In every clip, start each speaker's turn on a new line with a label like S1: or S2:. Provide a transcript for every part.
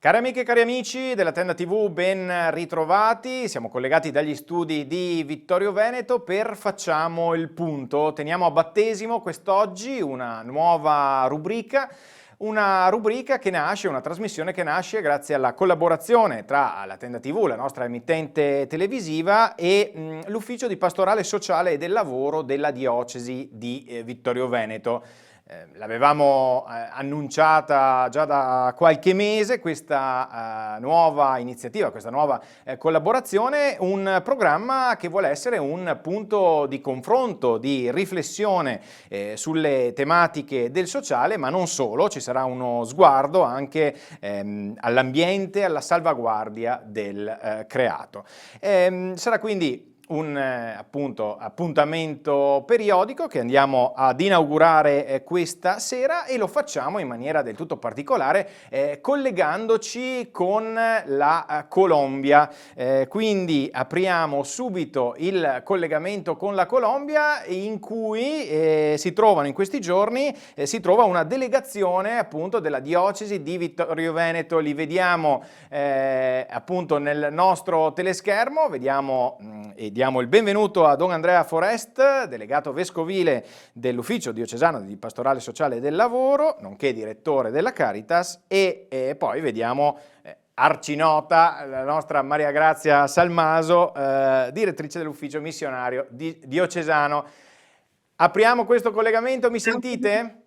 S1: Cari amiche e cari amici della Tenda TV, ben ritrovati. Siamo collegati dagli studi di Vittorio Veneto per Facciamo il Punto. Teniamo a battesimo quest'oggi una nuova rubrica. Una rubrica che nasce, una trasmissione che nasce grazie alla collaborazione tra la Tenda TV, la nostra emittente televisiva, e l'Ufficio di Pastorale Sociale e del Lavoro della Diocesi di Vittorio Veneto. L'avevamo annunciata già da qualche mese questa nuova iniziativa, questa nuova collaborazione, un programma che vuole essere un punto di confronto, di riflessione sulle tematiche del sociale, ma non solo, ci sarà uno sguardo anche all'ambiente, alla salvaguardia del creato. Sarà quindi un appuntamento periodico che andiamo ad inaugurare questa sera, e lo facciamo in maniera del tutto particolare collegandoci con la Colombia. Quindi apriamo subito il collegamento con la Colombia, in cui si trovano in questi giorni si trova una delegazione appunto della diocesi di Vittorio Veneto. Li vediamo appunto nel nostro teleschermo. Vediamo e diamo il benvenuto a Don Andrea Forest, delegato vescovile dell'Ufficio Diocesano di Pastorale Sociale e del Lavoro, nonché direttore della Caritas, e poi vediamo arcinota la nostra Maria Grazia Salmaso, direttrice dell'Ufficio Missionario Diocesano. Apriamo questo collegamento, mi sentite?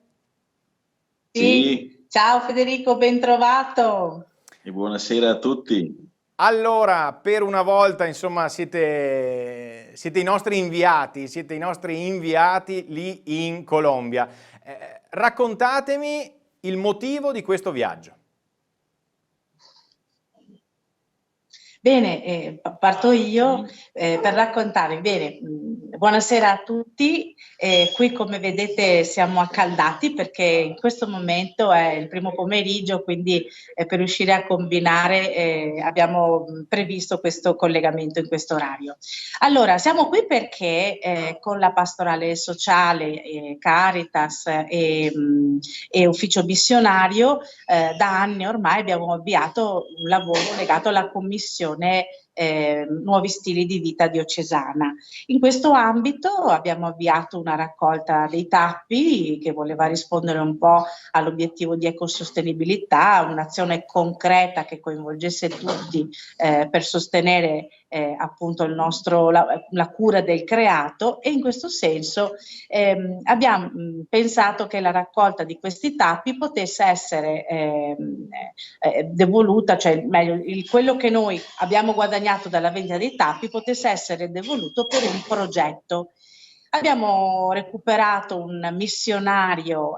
S2: Sì. Ciao Federico, ben trovato.
S3: E buonasera a tutti.
S1: Allora, per una volta, insomma, siete i nostri inviati lì in Colombia. Raccontatemi il motivo di questo viaggio.
S2: Bene, parto io per raccontare. Bene, buonasera a tutti. Qui, come vedete, siamo accaldati perché in questo momento è il primo pomeriggio, quindi per riuscire a combinare abbiamo previsto questo collegamento in questo orario. Allora, siamo qui perché con la pastorale sociale, Caritas e Ufficio Missionario da anni ormai abbiamo avviato un lavoro legato alla commissione Nuovi Stili di Vita Diocesana. In questo ambito abbiamo avviato una raccolta dei tappi che voleva rispondere un po' all'obiettivo di ecosostenibilità, un'azione concreta che coinvolgesse tutti per sostenere appunto la cura del creato, e in questo senso abbiamo pensato che la raccolta di questi tappi potesse essere devoluta, cioè meglio, quello che noi abbiamo guadagnato dalla vendita dei tappi potesse essere devoluto per un progetto. Abbiamo recuperato un missionario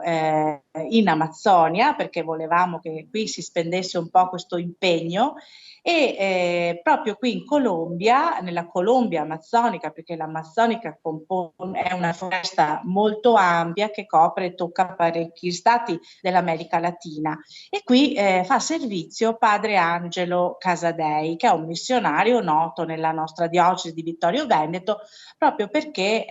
S2: in Amazzonia perché volevamo che qui si spendesse un po' questo impegno, e proprio qui in Colombia, nella Colombia amazzonica, perché l'amazzonica è una foresta molto ampia che copre e tocca parecchi stati dell'America Latina, e qui fa servizio padre Angelo Casadei, che è un missionario noto nella nostra diocesi di Vittorio Veneto, proprio perché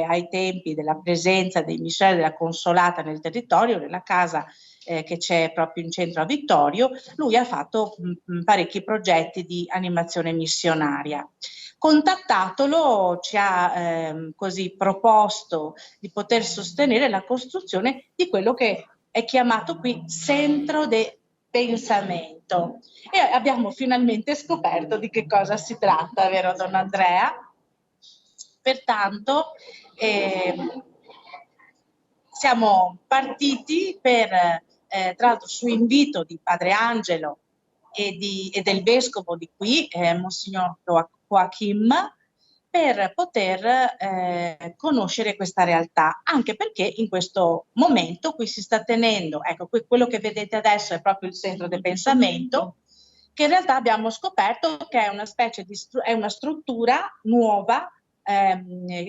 S2: ai tempi della presenza dei missionari della Consolata nel territorio, nella casa che c'è proprio in centro a Vittorio, lui ha fatto parecchi progetti di animazione missionaria. Contattatolo, ci ha così proposto di poter sostenere la costruzione di quello che è chiamato qui centro de pensamento, e abbiamo finalmente scoperto di che cosa si tratta, vero Don Andrea? Pertanto siamo partiti tra l'altro su invito di padre Angelo e del vescovo di qui, Monsignor Joachim, per poter conoscere questa realtà, anche perché in questo momento qui si sta tenendo, ecco, quello che vedete adesso è proprio il centro del pensamento, che in realtà abbiamo scoperto che è una specie di è una struttura nuova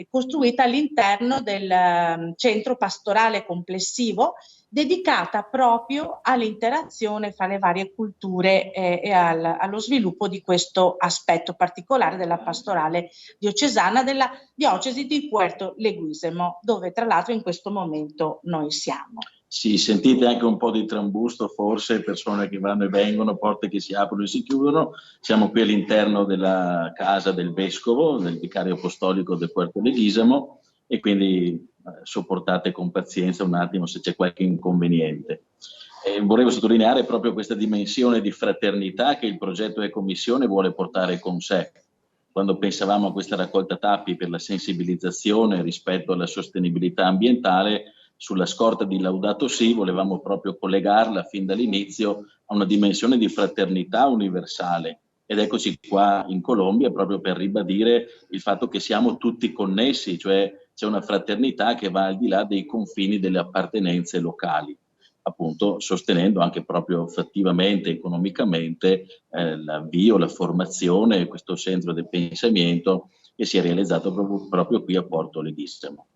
S2: costruita all'interno del centro pastorale complessivo, dedicata proprio all'interazione fra le varie culture e allo sviluppo di questo aspetto particolare della pastorale diocesana della diocesi di Puerto Leguízamo, dove tra l'altro in questo momento noi siamo.
S3: Sì, sentite anche un po' di trambusto, forse, persone che vanno e vengono, porte che si aprono e si chiudono. Siamo qui all'interno della casa del vescovo, del vicario apostolico del Puerto Leghissamo, e quindi sopportate con pazienza un attimo se c'è qualche inconveniente. Volevo sottolineare proprio questa dimensione di fraternità che il progetto Ecomissione vuole portare con sé. Quando pensavamo a questa raccolta tappi per la sensibilizzazione rispetto alla sostenibilità ambientale, sulla scorta di Laudato Si, volevamo proprio collegarla fin dall'inizio a una dimensione di fraternità universale. Ed eccoci qua in Colombia proprio per ribadire il fatto che siamo tutti connessi, cioè c'è una fraternità che va al di là dei confini delle appartenenze locali, appunto sostenendo anche proprio fattivamente, economicamente l'avvio, la formazione, questo centro del pensamento che si è realizzato proprio qui a Porto Leghissamo.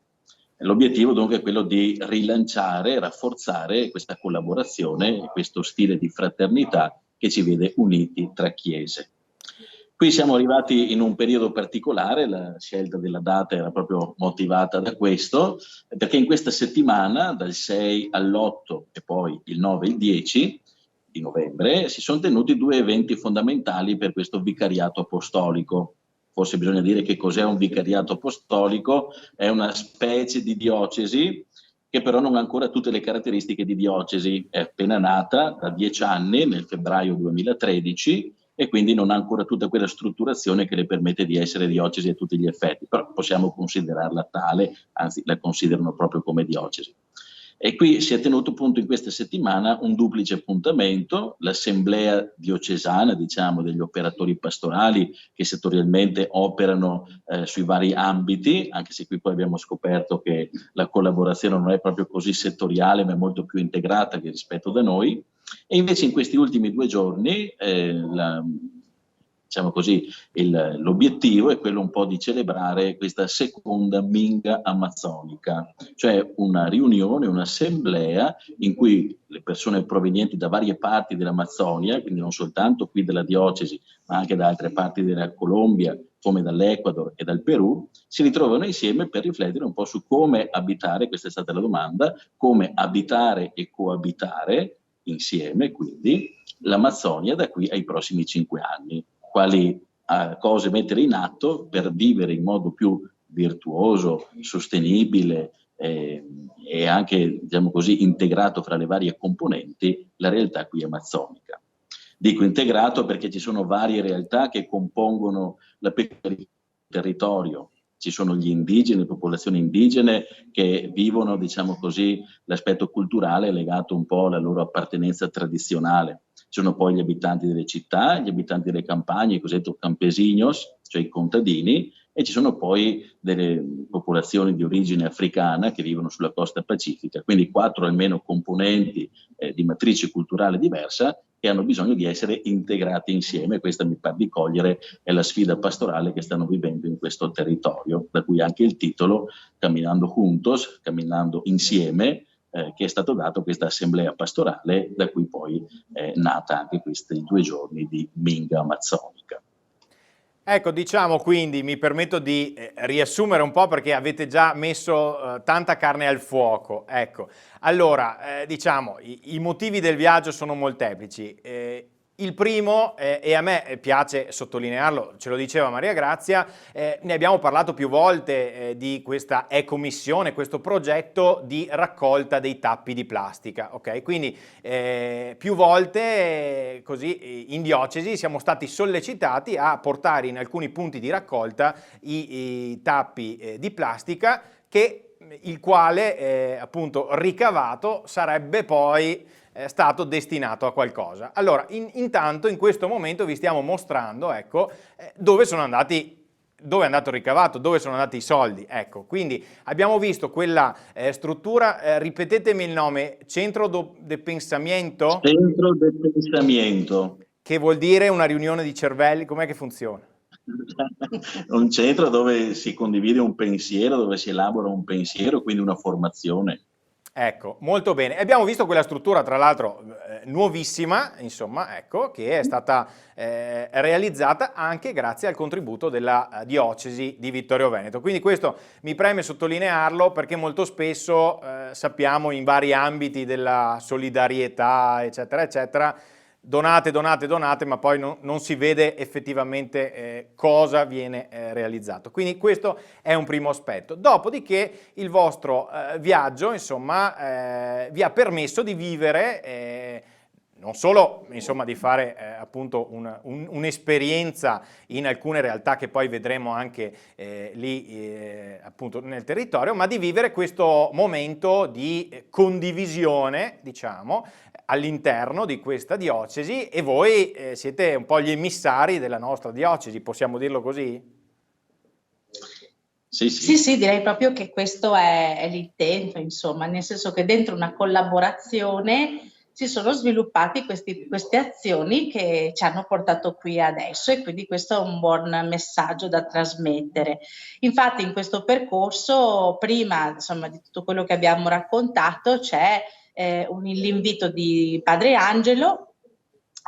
S3: L'obiettivo dunque è quello di rilanciare, rafforzare questa collaborazione e questo stile di fraternità che ci vede uniti tra chiese. Qui siamo arrivati in un periodo particolare, la scelta della data era proprio motivata da questo, perché in questa settimana, dal 6 all'8 e poi il 9 e il 10 di novembre, si sono tenuti due eventi fondamentali per questo vicariato apostolico. Forse bisogna dire che cos'è un vicariato apostolico, è una specie di diocesi che però non ha ancora tutte le caratteristiche di diocesi, è appena nata da 10 anni, nel febbraio 2013, e quindi non ha ancora tutta quella strutturazione che le permette di essere diocesi a tutti gli effetti, però possiamo considerarla tale, anzi la considerano proprio come diocesi. E qui si è tenuto appunto in questa settimana un duplice appuntamento, l'assemblea diocesana, diciamo, degli operatori pastorali che settorialmente operano sui vari ambiti, anche se qui poi abbiamo scoperto che la collaborazione non è proprio così settoriale, ma è molto più integrata che rispetto da noi. E invece in questi ultimi 2 giorni diciamo così, l'obiettivo è quello un po' di celebrare questa seconda Minga amazzonica, cioè una riunione, un'assemblea in cui le persone provenienti da varie parti dell'Amazzonia, quindi non soltanto qui della diocesi, ma anche da altre parti della Colombia, come dall'Ecuador e dal Perù, si ritrovano insieme per riflettere un po' su come abitare, questa è stata la domanda, come abitare e coabitare insieme, quindi, l'Amazzonia da qui ai prossimi 5 anni. Quali cose mettere in atto per vivere in modo più virtuoso, sostenibile e anche, diciamo così, integrato fra le varie componenti la realtà qui amazzonica. Dico integrato perché ci sono varie realtà che compongono la peculiarità del territorio. Ci sono gli indigeni, le popolazioni indigene che vivono, diciamo così, l'aspetto culturale legato un po' alla loro appartenenza tradizionale. Ci sono poi gli abitanti delle città, gli abitanti delle campagne, i cosiddetti campesinos, cioè i contadini, e ci sono poi delle popolazioni di origine africana che vivono sulla costa pacifica, quindi 4 almeno componenti di matrice culturale diversa che hanno bisogno di essere integrati insieme. Questa mi pare di cogliere è la sfida pastorale che stanno vivendo in questo territorio, da cui anche il titolo Camminando Juntos, camminando insieme, che è stato dato a questa assemblea pastorale, da cui poi è nata anche questi 2 giorni di Minga amazzonica.
S1: Ecco, diciamo quindi, mi permetto di riassumere un po' perché avete già messo tanta carne al fuoco. Ecco, allora, diciamo, i motivi del viaggio sono molteplici. Il primo, e a me piace sottolinearlo, ce lo diceva Maria Grazia, ne abbiamo parlato più volte di questa ecomissione, questo progetto di raccolta dei tappi di plastica, ok? Quindi più volte così in diocesi siamo stati sollecitati a portare in alcuni punti di raccolta i tappi di plastica il quale appunto ricavato sarebbe poi stato destinato a qualcosa. Allora, intanto in questo momento vi stiamo mostrando, ecco, dove è andato il ricavato, dove sono andati i soldi. Ecco, quindi abbiamo visto quella struttura, ripetetemi il nome, Centro de Pensamiento?
S3: Centro del Pensamento.
S1: Che vuol dire una riunione di cervelli, com'è che funziona?
S3: Un centro dove si condivide un pensiero, dove si elabora un pensiero, quindi una formazione.
S1: Ecco, molto bene. Abbiamo visto quella struttura, tra l'altro, nuovissima, insomma, ecco, che è stata realizzata anche grazie al contributo della diocesi di Vittorio Veneto. Quindi questo mi preme sottolinearlo perché molto spesso sappiamo in vari ambiti della solidarietà, eccetera, eccetera, donate, donate, donate, ma poi non si vede effettivamente cosa viene realizzato. Quindi questo è un primo aspetto. Dopodiché il vostro viaggio, insomma, vi ha permesso di vivere non solo, insomma, di fare appunto un'esperienza in alcune realtà che poi vedremo anche lì appunto nel territorio, ma di vivere questo momento di condivisione, diciamo, all'interno di questa diocesi, e voi siete un po' gli emissari della nostra diocesi, possiamo dirlo così?
S3: Sì,
S2: Sì, sì, direi proprio che questo è l'intento, insomma, nel senso che dentro una collaborazione si sono sviluppati queste azioni che ci hanno portato qui adesso, e quindi questo è un buon messaggio da trasmettere. Infatti in questo percorso, prima, insomma, di tutto quello che abbiamo raccontato, c'è l'invito di Padre Angelo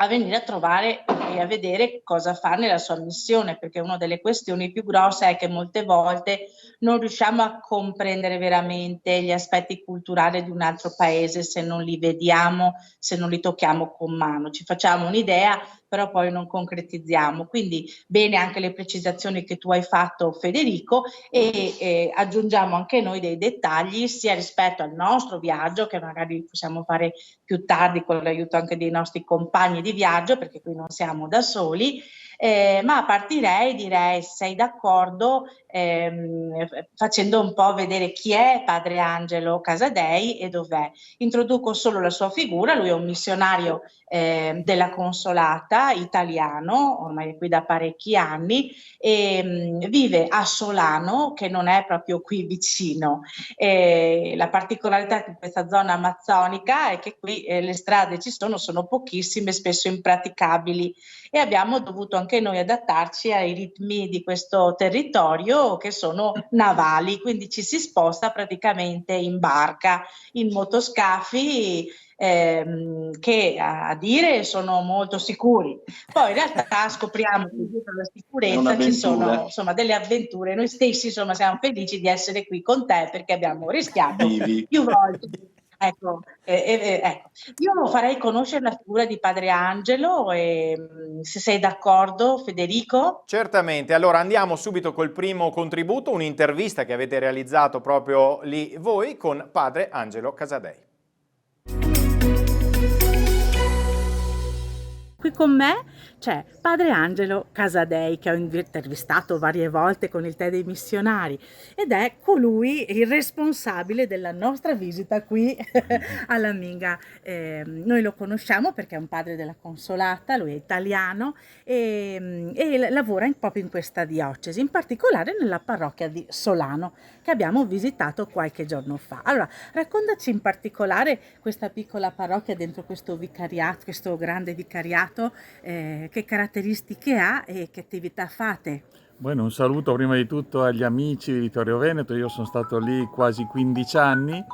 S2: a venire a trovare e a vedere cosa fa nella sua missione, perché una delle questioni più grosse è che molte volte non riusciamo a comprendere veramente gli aspetti culturali di un altro paese se non li vediamo, se non li tocchiamo con mano. Ci facciamo un'idea, però poi non concretizziamo. Quindi bene anche le precisazioni che tu hai fatto, Federico, e aggiungiamo anche noi dei dettagli sia rispetto al nostro viaggio, che magari possiamo fare più tardi con l'aiuto anche dei nostri compagni di viaggio, perché qui non siamo da soli, ma direi, se sei d'accordo, facendo un po' vedere chi è Padre Angelo Casadei e dov'è. Introduco solo la sua figura. Lui è un missionario della Consolata italiano, ormai è qui da parecchi anni, e vive a Solano, che non è proprio qui vicino. La particolarità di questa zona amazzonica è che qui le strade sono pochissime, spesso impraticabili, e abbiamo dovuto anche noi adattarci ai ritmi di questo territorio, che sono navali, quindi ci si sposta praticamente in barca, in motoscafi, che a dire sono molto sicuri. Poi in realtà scopriamo che dietro la sicurezza ci sono, insomma, delle avventure. Noi stessi, insomma, siamo felici di essere qui con te, perché abbiamo rischiato più volte. Ecco, ecco, io farei conoscere la figura di Padre Angelo, e se sei d'accordo, Federico.
S1: Certamente, allora andiamo subito col primo contributo, un'intervista che avete realizzato proprio lì voi con Padre Angelo Casadei.
S4: Qui con me c'è Padre Angelo Casadei, che ho intervistato varie volte con il Tè dei Missionari, ed è colui il responsabile della nostra visita qui alla Minga. Noi lo conosciamo perché è un padre della Consolata, lui è italiano e lavora proprio in questa diocesi, in particolare nella parrocchia di Solano, che abbiamo visitato qualche giorno fa. Allora, raccontaci in particolare questa piccola parrocchia dentro questo vicariato, questo grande vicariato, che caratteristiche ha e che attività fate?
S5: Bueno, un saluto prima di tutto agli amici di Vittorio Veneto. Io sono stato lì quasi 15 anni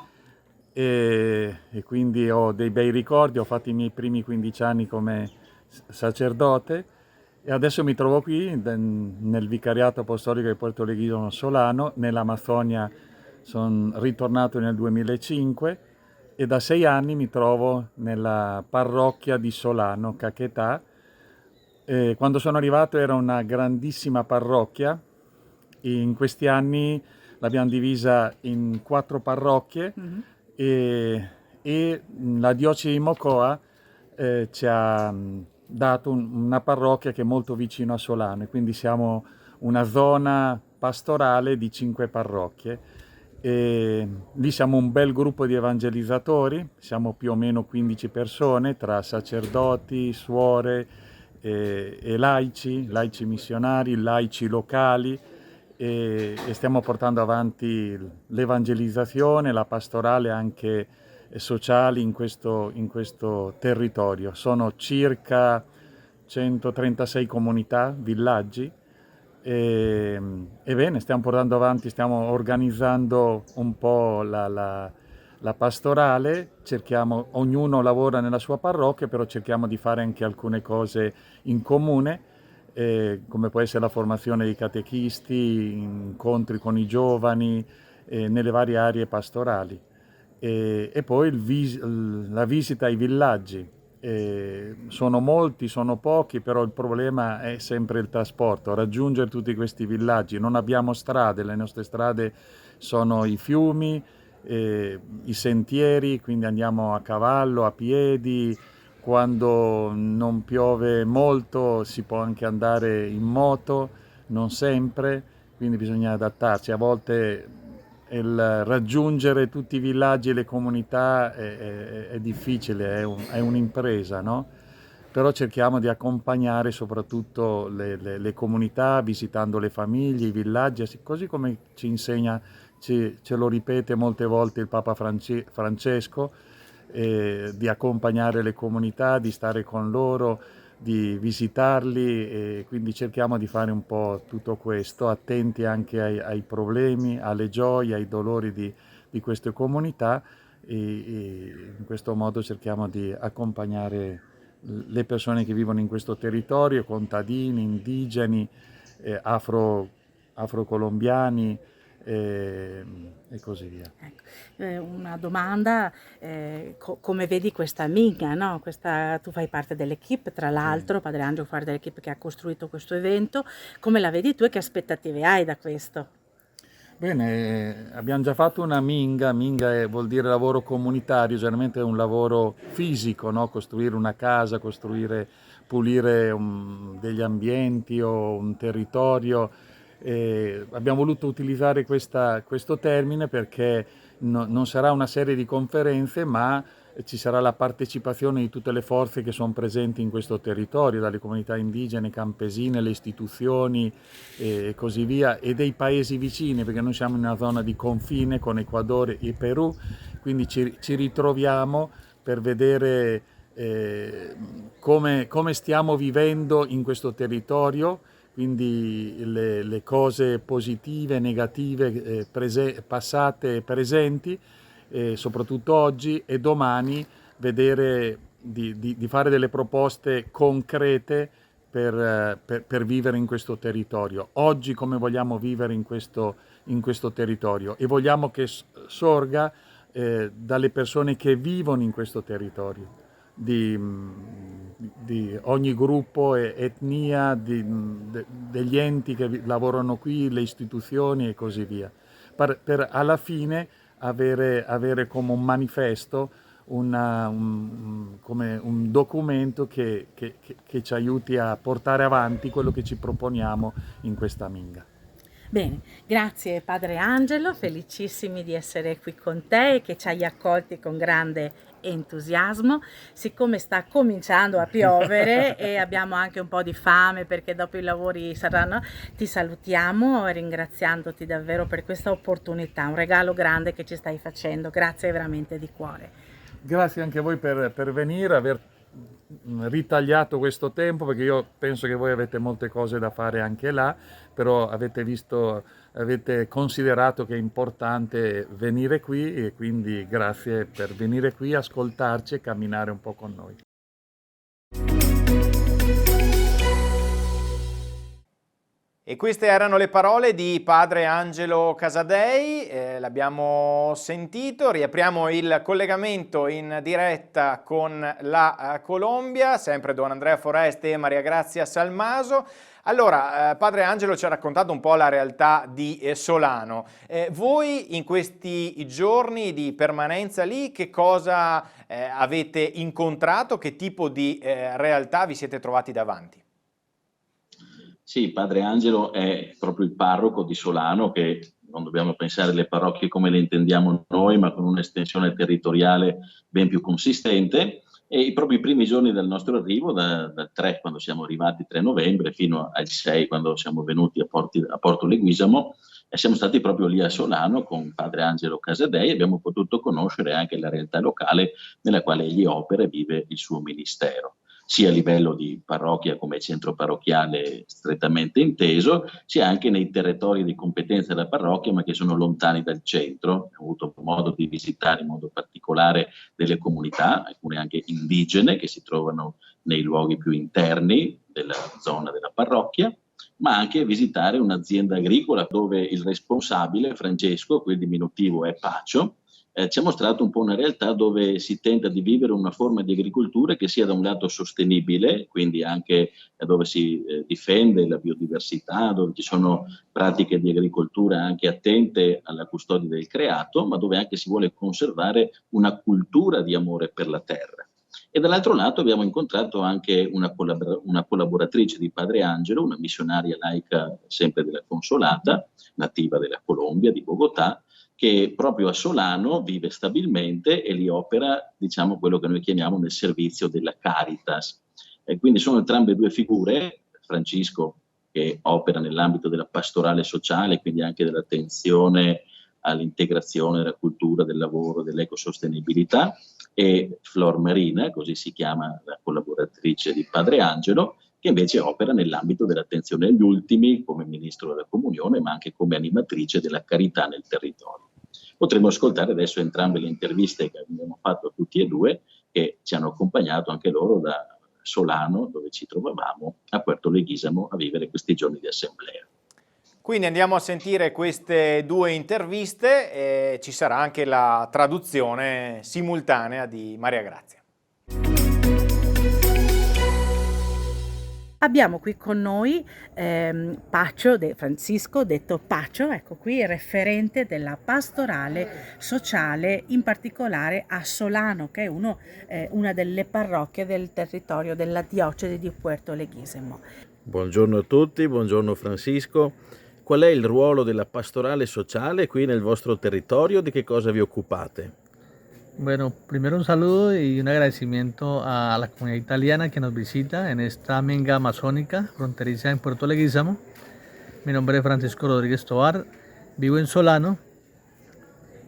S5: e quindi ho dei bei ricordi. Ho fatto i miei primi 15 anni come sacerdote e adesso mi trovo qui nel vicariato apostolico di Porto Leghisomo Solano, nell'Amazzonia. Sono ritornato nel 2005 e da 6 anni mi trovo nella parrocchia di Solano, Caquetá. Quando sono arrivato era una grandissima parrocchia. In questi anni l'abbiamo divisa in 4 parrocchie e la diocesi di Mocoa ci ha dato una parrocchia che è molto vicino a Solano, e quindi siamo una zona pastorale di 5 parrocchie. E lì siamo un bel gruppo di evangelizzatori, siamo più o meno 15 persone tra sacerdoti, suore e laici missionari, laici locali, e stiamo portando avanti l'evangelizzazione, la pastorale anche sociale in questo territorio. Sono circa 136 comunità, villaggi, e bene, stiamo portando avanti, stiamo organizzando un po' la la pastorale, ognuno lavora nella sua parrocchia, però cerchiamo di fare anche alcune cose in comune, come può essere la formazione dei catechisti, incontri con i giovani, nelle varie aree pastorali. E poi la visita ai villaggi. Sono molti, sono pochi, però il problema è sempre il trasporto, raggiungere tutti questi villaggi. Non abbiamo strade, le nostre strade sono i fiumi, i sentieri, quindi andiamo a cavallo, a piedi. Quando non piove molto si può anche andare in moto, non sempre, quindi bisogna adattarci. A volte il raggiungere tutti i villaggi e le comunità è difficile, è un'impresa, no? Però cerchiamo di accompagnare soprattutto le comunità, visitando le famiglie, i villaggi, così come ci insegna, ce lo ripete molte volte il Papa Francesco, di accompagnare le comunità, di stare con loro, di visitarli, e quindi cerchiamo di fare un po' tutto questo, attenti anche ai problemi, alle gioie, ai dolori di queste comunità, e in questo modo cerchiamo di accompagnare le persone che vivono in questo territorio, contadini, indigeni, afrocolombiani e così via.
S4: Ecco, una domanda, come vedi questa minga, no? Tu fai parte dell'equipe, tra l'altro, Padre Angelo fa parte dell'equipe che ha costruito questo evento, come la vedi tu e che aspettative hai da questo?
S5: Bene, abbiamo già fatto una minga, vuol dire lavoro comunitario, generalmente è un lavoro fisico, no? Costruire una casa, pulire degli ambienti o un territorio. Abbiamo voluto utilizzare questo termine perché non sarà una serie di conferenze, ma ci sarà la partecipazione di tutte le forze che sono presenti in questo territorio, dalle comunità indigene, campesine, le istituzioni e così via, e dei paesi vicini, perché noi siamo in una zona di confine con Ecuador e Perù, quindi ci ritroviamo per vedere come stiamo vivendo in questo territorio, quindi le cose positive, negative, passate e presenti, soprattutto oggi, e domani vedere di fare delle proposte concrete per vivere in questo territorio. Oggi come vogliamo vivere in questo territorio, e vogliamo che sorga dalle persone che vivono in questo territorio, di ogni gruppo e etnia, degli enti che lavorano qui, le istituzioni e così via, per alla fine avere come un manifesto, come un documento che ci aiuti a portare avanti quello che ci proponiamo in questa minga.
S4: Bene, grazie Padre Angelo, felicissimi di essere qui con te e che ci hai accolti con grande entusiasmo. Siccome sta cominciando a piovere e abbiamo anche un po' di fame perché dopo i lavori saranno, ti salutiamo ringraziandoti davvero per questa opportunità, un regalo grande che ci stai facendo. Grazie veramente di cuore.
S5: Grazie anche a voi per venire, aver ritagliato questo tempo, perché io penso che voi avete molte cose da fare anche là, però avete considerato che è importante venire qui, e quindi grazie per venire qui, ascoltarci e camminare un po' con noi.
S1: E queste erano le parole di Padre Angelo Casadei, l'abbiamo sentito. Riapriamo il collegamento in diretta con la Colombia, sempre Don Andrea Foreste e Maria Grazia Salmaso. Allora, Padre Angelo ci ha raccontato un po' la realtà di Solano. Voi in questi giorni di permanenza lì che cosa avete incontrato? Che tipo di realtà vi siete trovati davanti?
S3: Sì, Padre Angelo è proprio il parroco di Solano, che non dobbiamo pensare alle parrocchie come le intendiamo noi, ma con un'estensione territoriale ben più consistente. E proprio i primi giorni del nostro arrivo, dal 3, quando siamo arrivati il 3 novembre, fino al 6, quando siamo venuti a Porto Leguisamo, siamo stati proprio lì a Solano con Padre Angelo Casadei e abbiamo potuto conoscere anche la realtà locale nella quale egli opera e vive il suo ministero. sia a livello di parrocchia come centro parrocchiale strettamente inteso, sia anche nei territori di competenza della parrocchia ma che sono lontani dal centro. Ho avuto modo di visitare in modo particolare delle comunità, alcune anche indigene, che si trovano nei luoghi più interni della zona della parrocchia, ma anche visitare un'azienda agricola dove il responsabile, Francesco, qui il diminutivo è Pacio, ci ha mostrato un po' una realtà dove si tenta di vivere una forma di agricoltura che sia da un lato sostenibile, quindi anche dove si difende la biodiversità, dove ci sono pratiche di agricoltura anche attente alla custodia del creato, ma dove anche si vuole conservare una cultura di amore per la terra. E dall'altro lato abbiamo incontrato anche una collaboratrice di Padre Angelo, una missionaria laica sempre della Consolata, nativa della Colombia, di Bogotà, che proprio a Solano vive stabilmente e lì opera, diciamo, quello che noi chiamiamo nel servizio della Caritas. E quindi sono entrambe due figure, Francisco che opera nell'ambito della pastorale sociale, quindi anche dell'attenzione all'integrazione della cultura, del lavoro, dell'ecosostenibilità, e Flor Marina, così si chiama la collaboratrice di Padre Angelo, che invece opera nell'ambito dell'attenzione agli ultimi come ministro della comunione, ma anche come animatrice della carità nel territorio. Potremo ascoltare adesso entrambe le interviste che abbiamo fatto a tutti e due, che ci hanno accompagnato anche loro da Solano, dove ci trovavamo, a Puerto Leguízamo a vivere questi giorni di assemblea.
S1: Quindi andiamo a sentire queste due interviste e ci sarà anche la traduzione simultanea di Maria Grazia.
S4: Abbiamo qui con noi Pacio, Francisco, detto Pacio, ecco qui, referente della pastorale sociale, in particolare a Solano, che è una delle parrocchie del territorio della diocesi di Puerto Leguízamo.
S6: Buongiorno a tutti, buongiorno Francisco. Qual è il ruolo della pastorale sociale qui nel vostro territorio? Di che cosa vi occupate?
S7: Bueno, primero un saludo y un agradecimiento a la comunidad italiana que nos visita en esta menga amazónica fronteriza en Puerto Leguízamo. Mi nombre es Francisco Rodríguez Tovar, vivo en Solano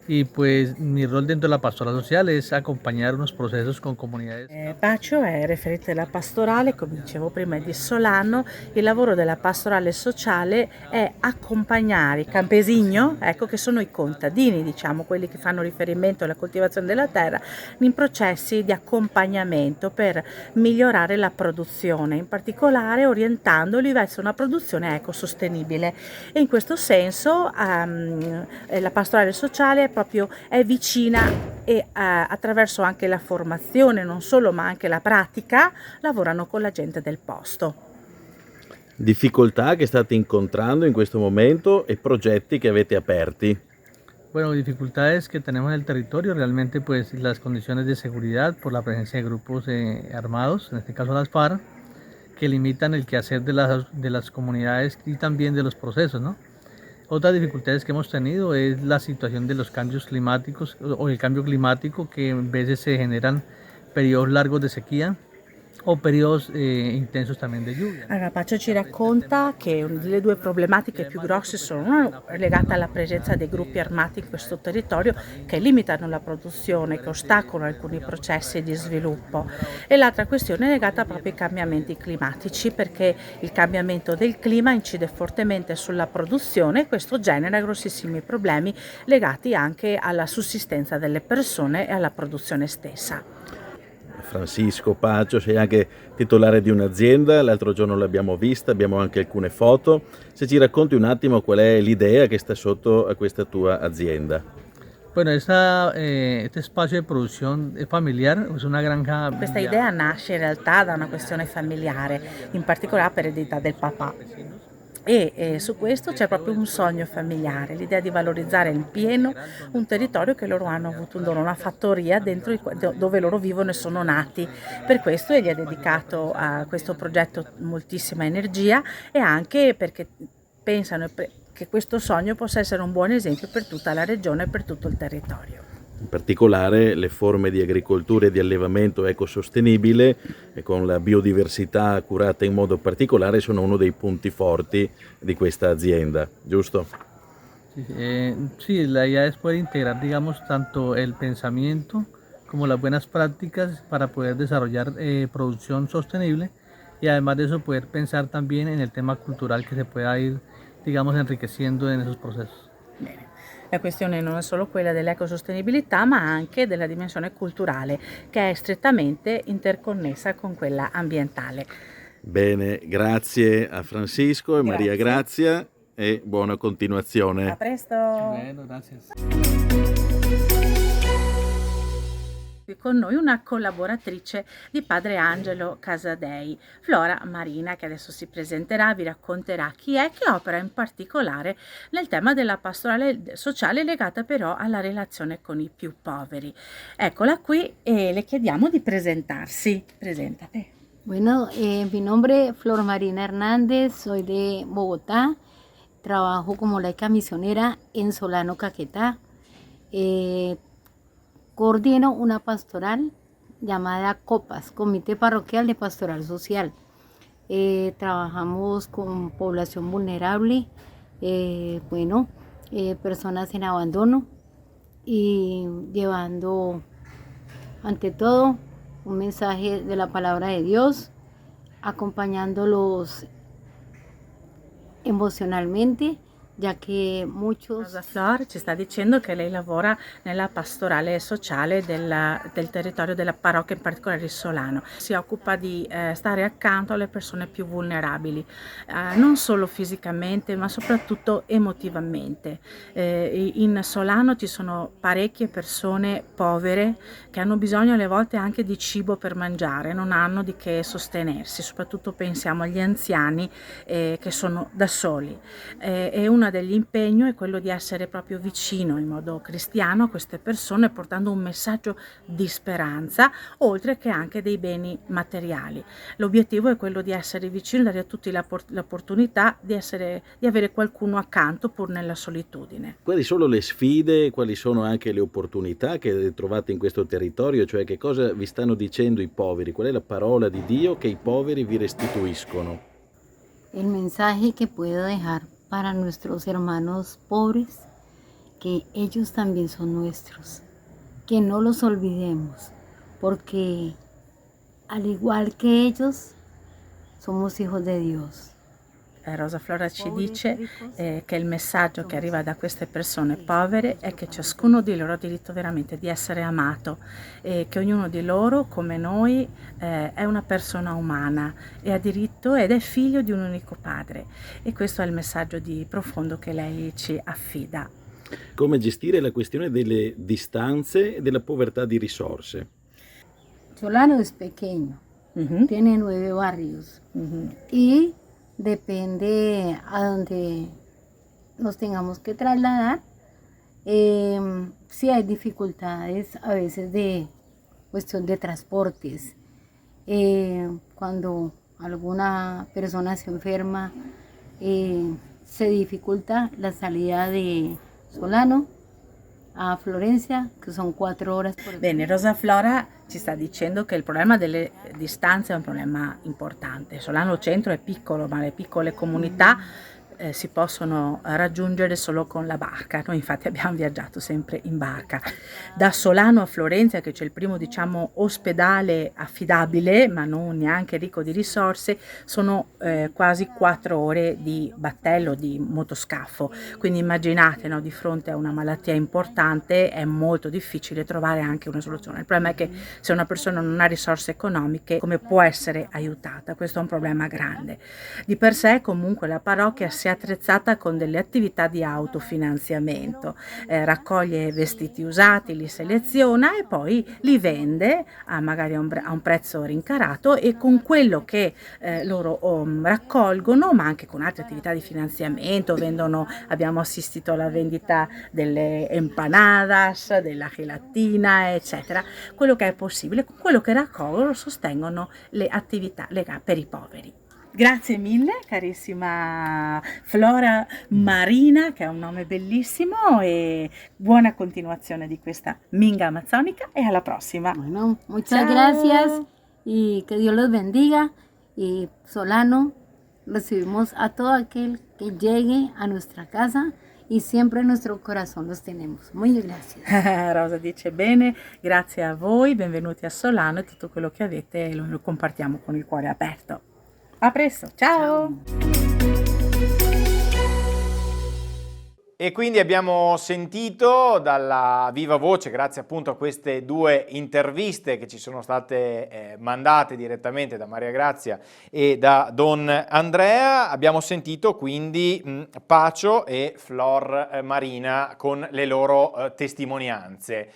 S7: y pues mi rol dentro de la pastoral social es acompañar unos procesos con comunidades.
S4: Pacio è referente della pastorale, come dicevo prima, di Solano. Il lavoro della pastorale sociale è accompagnare i campesini, ecco, che sono i contadini, diciamo, quelli che fanno riferimento alla coltivazione della terra, in processi di accompagnamento per migliorare la produzione, in particolare orientandoli verso una produzione ecosostenibile. E in questo senso la pastorale sociale è vicina e attraverso anche la formazione, non solo ma anche la pratica, lavorano con la gente del posto.
S6: Difficoltà che state incontrando in questo momento e progetti que avete aperti.
S7: Bueno, dificultades que tenemos en el territorio, realmente pues las condiciones de seguridad por la presencia de grupos armados, en este caso las FARC, que limitan el quehacer de las comunidades y también de los procesos, ¿no? Otras dificultades que hemos tenido es la situación de los cambios climáticos o el cambio climático, que a veces se generan periodos largos de sequía o periodos intensos también de lluvia.
S4: Allora, Pacio ci racconta che le due problematiche più grosse sono una legata alla presenza dei gruppi armati in questo territorio che limitano la produzione, che ostacolano alcuni processi di sviluppo, e l'altra questione è legata proprio ai cambiamenti climatici, perché il cambiamento del clima incide fortemente sulla produzione e questo genera grossissimi problemi legati anche alla sussistenza delle persone e alla produzione stessa.
S6: Francisco Pacio, sei anche titolare di un'azienda, l'altro giorno l'abbiamo vista, abbiamo anche alcune foto. Se ci racconti un attimo qual è l'idea che sta sotto a questa tua azienda.
S7: Bueno, este espacio de producción familiar es una granja.
S4: Questa idea nasce in realtà da una questione familiare, in particolare per eredità del papà. E su questo c'è proprio un sogno familiare, l'idea di valorizzare in pieno un territorio che loro hanno avuto una fattoria dentro dove loro vivono e sono nati. Per questo gli ha dedicato a questo progetto moltissima energia e anche perché pensano che questo sogno possa essere un buon esempio per tutta la regione e per tutto il territorio.
S6: In particolare le forme di agricoltura e di allevamento ecosostenibile e con la biodiversità curata in modo particolare sono uno dei punti forti di questa azienda, giusto?
S7: Sí, la idea es poder integrar, digamos, tanto el pensamiento como las buenas prácticas para poder desarrollar producción sostenible y además de eso poder pensar también en el tema cultural que se pueda ir, digamos, enriqueciendo en esos procesos.
S4: Bene. La questione non è solo quella dell'ecosostenibilità, ma anche della dimensione culturale, che è strettamente interconnessa con quella ambientale.
S6: Bene, grazie a Francisco e Maria Grazia e buona continuazione.
S4: A presto!
S7: Bueno, gracias.
S4: Qui con noi una collaboratrice di Padre Angelo Casadei, Flora Marina, che adesso si presenterà, vi racconterà chi è, che opera in particolare nel tema della pastorale sociale legata però alla relazione con i più poveri. Eccola qui e le chiediamo di presentarsi. Presentate.
S8: Bueno, mi nombre es Flor Marina Hernández, soy de Bogotá, trabajo como laica misionera en Solano, Caquetá. Coordino una pastoral llamada COPAS, Comité Parroquial de Pastoral Social. Trabajamos con población vulnerable, personas en abandono y llevando ante todo un mensaje de la palabra de Dios, acompañándolos emocionalmente, ya che
S4: Rosa Flor ci sta dicendo che lei lavora nella pastorale sociale del territorio della parrocchia, in particolare di Solano. Si occupa di stare accanto alle persone più vulnerabili, non solo fisicamente ma soprattutto emotivamente. In Solano ci sono parecchie persone povere che hanno bisogno alle volte anche di cibo per mangiare, non hanno di che sostenersi, soprattutto pensiamo agli anziani che sono da soli. E uno degli impegni è quello di essere proprio vicino in modo cristiano a queste persone, portando un messaggio di speranza, oltre che anche dei beni materiali. L'obiettivo è quello di essere vicino, dare a tutti l'opportunità di avere qualcuno accanto pur nella solitudine.
S6: Quali sono le sfide, quali sono anche le opportunità che trovate in questo territorio? Cioè che cosa vi stanno dicendo i poveri? Qual è la parola di Dio che i poveri vi restituiscono?
S8: El mensaje que puedo dejar para nuestros hermanos pobres, que ellos también son nuestros, que no los olvidemos, porque al igual que ellos, somos hijos de Dios.
S4: Rosa Flora ci dice che il messaggio che arriva da queste persone povere è che ciascuno di loro ha diritto veramente di essere amato e che ognuno di loro, come noi, è una persona umana e ha diritto ed è figlio di un unico padre. E questo è il messaggio di profondo che lei ci affida.
S6: Come gestire la questione delle distanze e della povertà di risorse?
S8: Solano es pequeño, tiene 9 barrios y depende a donde nos tengamos que trasladar. Sí hay dificultades a veces de cuestión de transportes. Cuando alguna persona se enferma, se dificulta la salida de Solano a Florencia, che sono 4 ore.
S4: Bene, Rosa Flora ci sta dicendo che il problema delle distanze è un problema importante. Solano Centro è piccolo, ma le piccole comunità si possono raggiungere solo con la barca. Noi infatti abbiamo viaggiato sempre in barca. Da Solano a Florenza, che c'è il primo, diciamo, ospedale affidabile, ma non neanche ricco di risorse, sono quasi 4 ore di battello, di motoscafo. Quindi immaginate, no, di fronte a una malattia importante è molto difficile trovare anche una soluzione. Il problema è che se una persona non ha risorse economiche, come può essere aiutata? Questo è un problema grande. Di per sé comunque la parrocchia si è attrezzata con delle attività di autofinanziamento, raccoglie vestiti usati, li seleziona e poi li vende magari a un prezzo rincarato, e con quello che loro raccolgono, ma anche con altre attività di finanziamento, abbiamo assistito alla vendita delle empanadas, della gelatina, eccetera. Quello che è possibile, con quello che raccolgono sostengono le attività legate per i poveri. Grazie mille, carissima Flora Marina, che è un nome bellissimo, e buona continuazione di questa minga amazzonica e alla prossima.
S8: Bueno, muchas
S4: Ciao.
S8: gracias y que Dios los bendiga. Y Solano recibimos a todo aquel que llegue a nuestra casa y siempre en nuestro corazón los tenemos. Muy gracias.
S4: Rosa dice bene, grazie a voi, benvenuti a Solano e tutto quello che avete lo compartiamo con il cuore aperto. A presto, ciao.
S1: E quindi abbiamo sentito dalla viva voce, grazie appunto a queste due interviste che ci sono state mandate direttamente da Maria Grazia e da Don Andrea, abbiamo sentito quindi Pacio e Flor Marina con le loro testimonianze.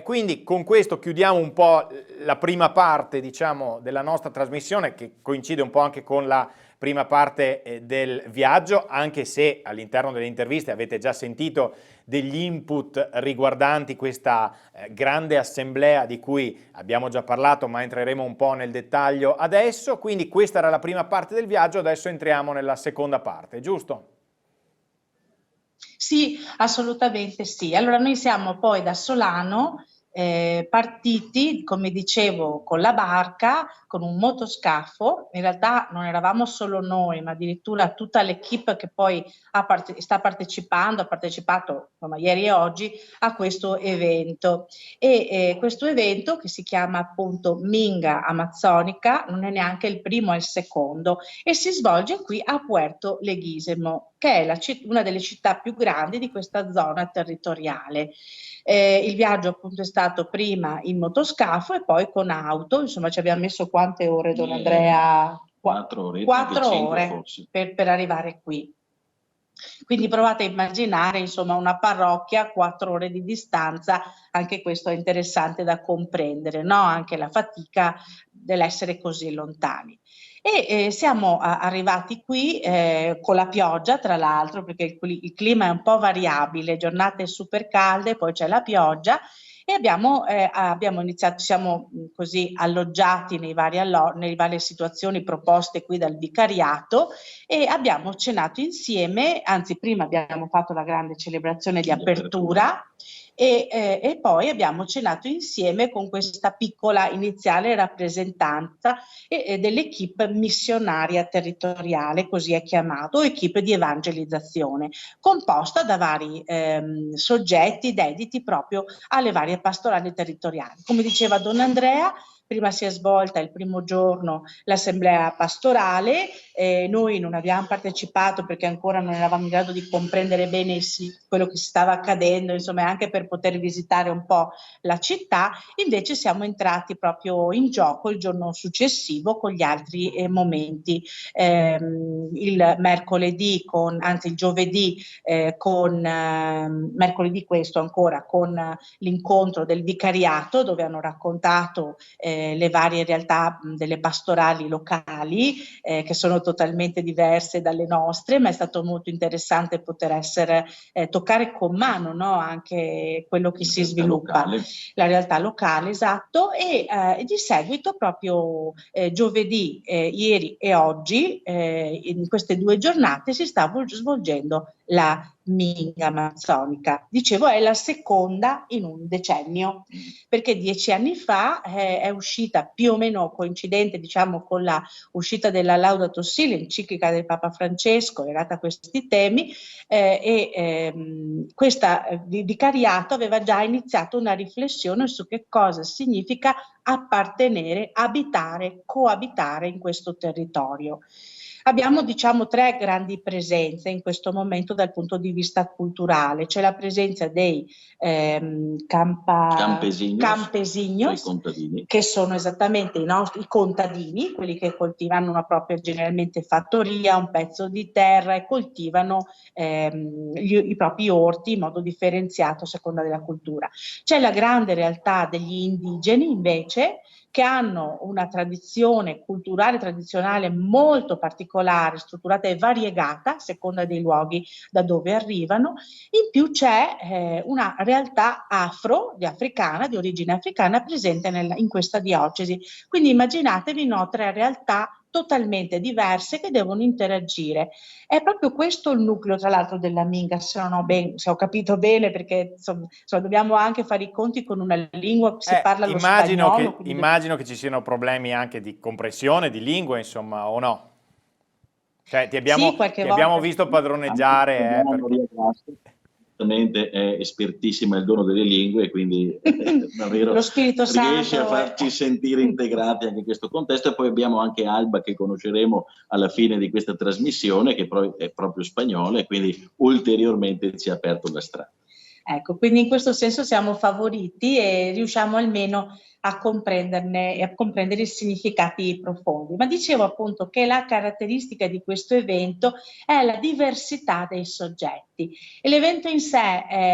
S1: Quindi con questo chiudiamo un po' la prima parte, diciamo, della nostra trasmissione, che coincide un po' anche con la prima parte del viaggio, anche se all'interno delle interviste avete già sentito degli input riguardanti questa grande assemblea di cui abbiamo già parlato, ma entreremo un po' nel dettaglio adesso. Quindi questa era la prima parte del viaggio, adesso entriamo nella seconda parte, giusto?
S2: Sì, assolutamente sì. Allora noi siamo poi da Solano partiti, come dicevo, con la barca, con un motoscafo. In realtà non eravamo solo noi, ma addirittura tutta l'equipe che poi ha partecipato insomma, ieri e oggi a questo evento. E questo evento, che si chiama appunto Minga Amazzonica, non è neanche il primo, è il secondo, e si svolge qui a Puerto Leguízamo, che è una delle città più grandi di questa zona territoriale. Il viaggio appunto è stato prima in motoscafo e poi con auto, insomma ci abbiamo messo quante ore, Don Andrea?
S3: 4 ore,
S2: 4 ore per arrivare qui. Quindi provate a immaginare insomma una parrocchia a 4 ore di distanza, anche questo è interessante da comprendere, no? Anche la fatica dell'essere così lontani. E siamo arrivati qui con la pioggia, tra l'altro, perché il clima è un po' variabile, giornate super calde, poi c'è la pioggia, e abbiamo iniziato, siamo così alloggiati nelle varie situazioni proposte qui dal vicariato, e abbiamo cenato insieme, anzi prima abbiamo fatto la grande celebrazione di apertura. E poi abbiamo cenato insieme con questa piccola iniziale rappresentanza dell'equipe missionaria territoriale, così è chiamato, equipe di evangelizzazione, composta da vari soggetti dediti proprio alle varie pastorali territoriali. Come diceva Don Andrea, prima si è svolta il primo giorno l'assemblea pastorale, noi non abbiamo partecipato perché ancora non eravamo in grado di comprendere bene quello che stava accadendo, insomma anche per poter visitare un po' la città. Invece siamo entrati proprio in gioco il giorno successivo con gli altri momenti, il mercoledì il giovedì mercoledì questo ancora con l'incontro del vicariato, dove hanno raccontato le varie realtà delle pastorali locali che sono totalmente diverse dalle nostre, ma è stato molto interessante poter toccare con mano, no? Anche quello che si sviluppa, la realtà locale, esatto, e di seguito proprio giovedì, ieri e oggi, in queste 2 giornate si sta svolgendo la Minga Amazzonica. Dicevo, è la seconda in un decennio, perché 10 anni fa è uscita più o meno coincidente, diciamo, con la uscita della Laudato Si, l'enciclica del Papa Francesco legata a questi temi, questa vicariato aveva già iniziato una riflessione su che cosa significa appartenere, abitare, coabitare in questo territorio. Abbiamo, diciamo, 3 grandi presenze in questo momento dal punto di vista culturale. C'è la presenza dei campesinos, che sono esattamente i contadini, quelli che coltivano una propria generalmente fattoria, un pezzo di terra e coltivano i propri orti in modo differenziato a seconda della cultura. C'è la grande realtà degli indigeni invece, che hanno una tradizione culturale tradizionale molto particolare, strutturata e variegata a seconda dei luoghi da dove arrivano. In più c'è una realtà africana, di origine africana, presente in questa diocesi. Quindi immaginatevi 3 realtà totalmente diverse che devono interagire. È proprio questo il nucleo, tra l'altro, della Minga, se ho capito bene, perché insomma, dobbiamo anche fare i conti con una lingua che si parla lo spagnolo.
S1: Immagino che ci siano problemi anche di comprensione, di lingua, insomma, o no? Cioè, ti
S2: Sì, qualche
S1: abbiamo
S2: volta
S1: visto
S2: sì.
S1: padroneggiare,
S3: Maria Grassi, certamente è espertissima il dono delle lingue, quindi davvero
S2: Lo Spirito
S3: riesce a
S2: Santo
S3: farci sentire integrati anche in questo contesto. E poi abbiamo anche Alba, che conosceremo alla fine di questa trasmissione, che è proprio spagnola, e quindi ulteriormente ci ha aperto la strada.
S2: Ecco, quindi in questo senso siamo favoriti e riusciamo almeno a comprenderne e a comprendere i significati profondi. Ma dicevo appunto che la caratteristica di questo evento è la diversità dei soggetti e l'evento in sé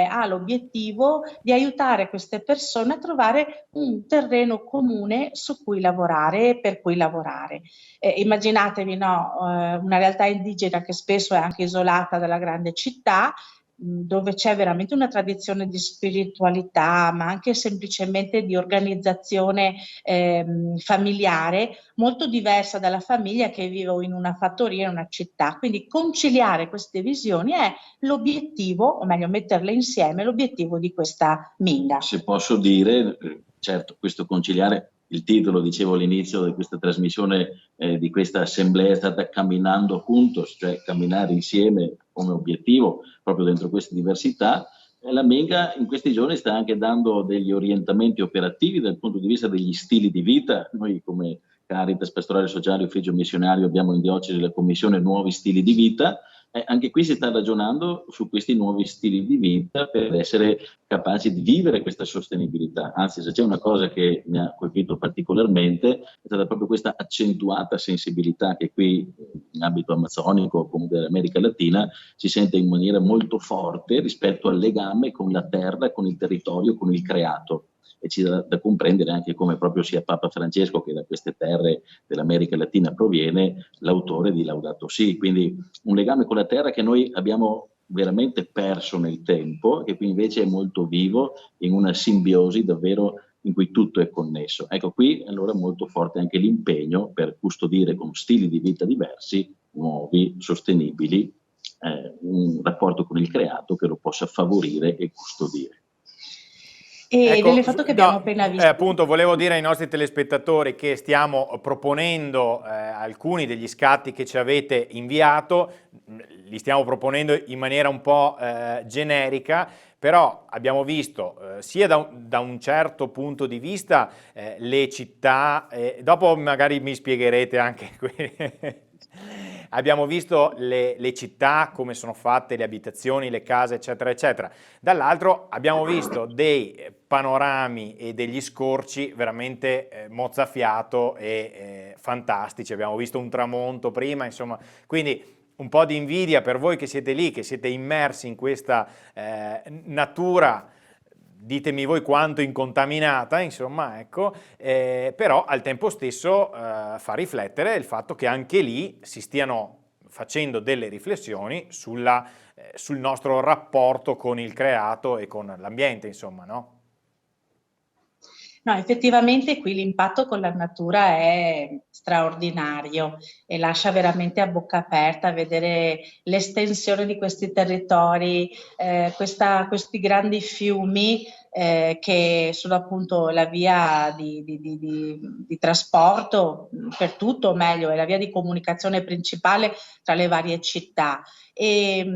S2: ha l'obiettivo di aiutare queste persone a trovare un terreno comune su cui lavorare e per cui lavorare. Immaginatevi, no, una realtà indigena che spesso è anche isolata dalla grande città, dove c'è veramente una tradizione di spiritualità, ma anche semplicemente di organizzazione familiare, molto diversa dalla famiglia che vivo in una fattoria, in una città. Quindi conciliare queste visioni è l'obiettivo, o meglio metterle insieme, l'obiettivo di questa Minga.
S3: Se posso dire, certo, questo conciliare, il titolo, dicevo all'inizio di questa trasmissione, di questa assemblea, è stata Camminando Juntos, cioè camminare insieme come obiettivo, proprio dentro queste diversità. La Minga in questi giorni sta anche dando degli orientamenti operativi dal punto di vista degli stili di vita. Noi come Caritas Pastorale Sociale Ufficio Missionario abbiamo in diocesi la commissione Nuovi Stili di Vita. Anche qui si sta ragionando su questi nuovi stili di vita per essere capaci di vivere questa sostenibilità. Anzi, se c'è una cosa che mi ha colpito particolarmente è stata proprio questa accentuata sensibilità che qui in ambito amazzonico o comunque dell'America Latina si sente in maniera molto forte rispetto al legame con la terra, con il territorio, con il creato. E ci dà da comprendere anche come proprio sia Papa Francesco, che da queste terre dell'America Latina proviene, l'autore di Laudato Si. Quindi un legame con la terra che noi abbiamo veramente perso nel tempo, che qui invece è molto vivo, in una simbiosi davvero in cui tutto è connesso. Ecco, qui allora molto forte anche l'impegno per custodire con stili di vita diversi, nuovi, sostenibili, un rapporto con il creato che lo possa favorire e custodire.
S2: E delle foto che abbiamo appena visto.
S1: Appunto, volevo dire ai nostri telespettatori che stiamo proponendo alcuni degli scatti che ci avete inviato, li stiamo proponendo in maniera un po' generica, però abbiamo visto sia da un certo punto di vista le città, dopo magari mi spiegherete anche abbiamo visto le città, come sono fatte, le abitazioni, le case, eccetera, eccetera. Dall'altro abbiamo visto dei panorami e degli scorci veramente mozzafiato e fantastici. Abbiamo visto un tramonto prima, insomma, quindi un po' di invidia per voi che siete lì, che siete immersi in questa natura. Ditemi voi quanto incontaminata, insomma, ecco, però al tempo stesso fa riflettere il fatto che anche lì si stiano facendo delle riflessioni sul nostro rapporto con il creato e con l'ambiente, insomma, no?
S2: No, effettivamente qui l'impatto con la natura è straordinario e lascia veramente a bocca aperta vedere l'estensione di questi territori, questi grandi fiumi che sono appunto la via di trasporto per tutto, o meglio, è la via di comunicazione principale tra le varie città. E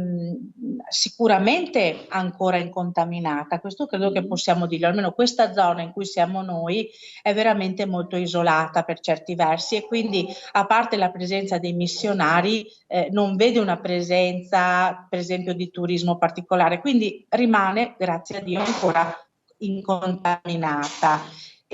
S2: sicuramente ancora incontaminata, questo credo che possiamo dirlo, almeno questa zona in cui siamo noi è veramente molto isolata per certi versi e quindi a parte la presenza dei missionari non vede una presenza per esempio di turismo particolare, quindi rimane, grazie a Dio, ancora incontaminata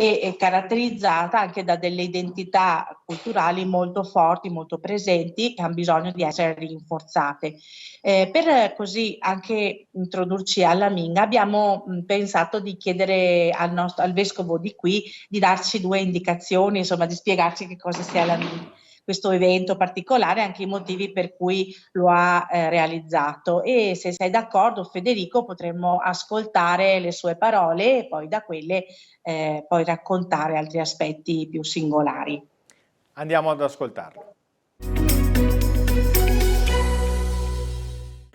S2: e caratterizzata anche da delle identità culturali molto forti, molto presenti, che hanno bisogno di essere rinforzate. Per così anche introdurci alla Minga, abbiamo pensato di chiedere al vescovo di qui di darci 2 indicazioni, insomma di spiegarci che cosa sia la Minga, questo evento particolare, anche i motivi per cui lo ha realizzato. E se sei d'accordo, Federico, potremmo ascoltare le sue parole e poi da quelle poi raccontare altri aspetti più singolari.
S1: Andiamo ad ascoltarlo.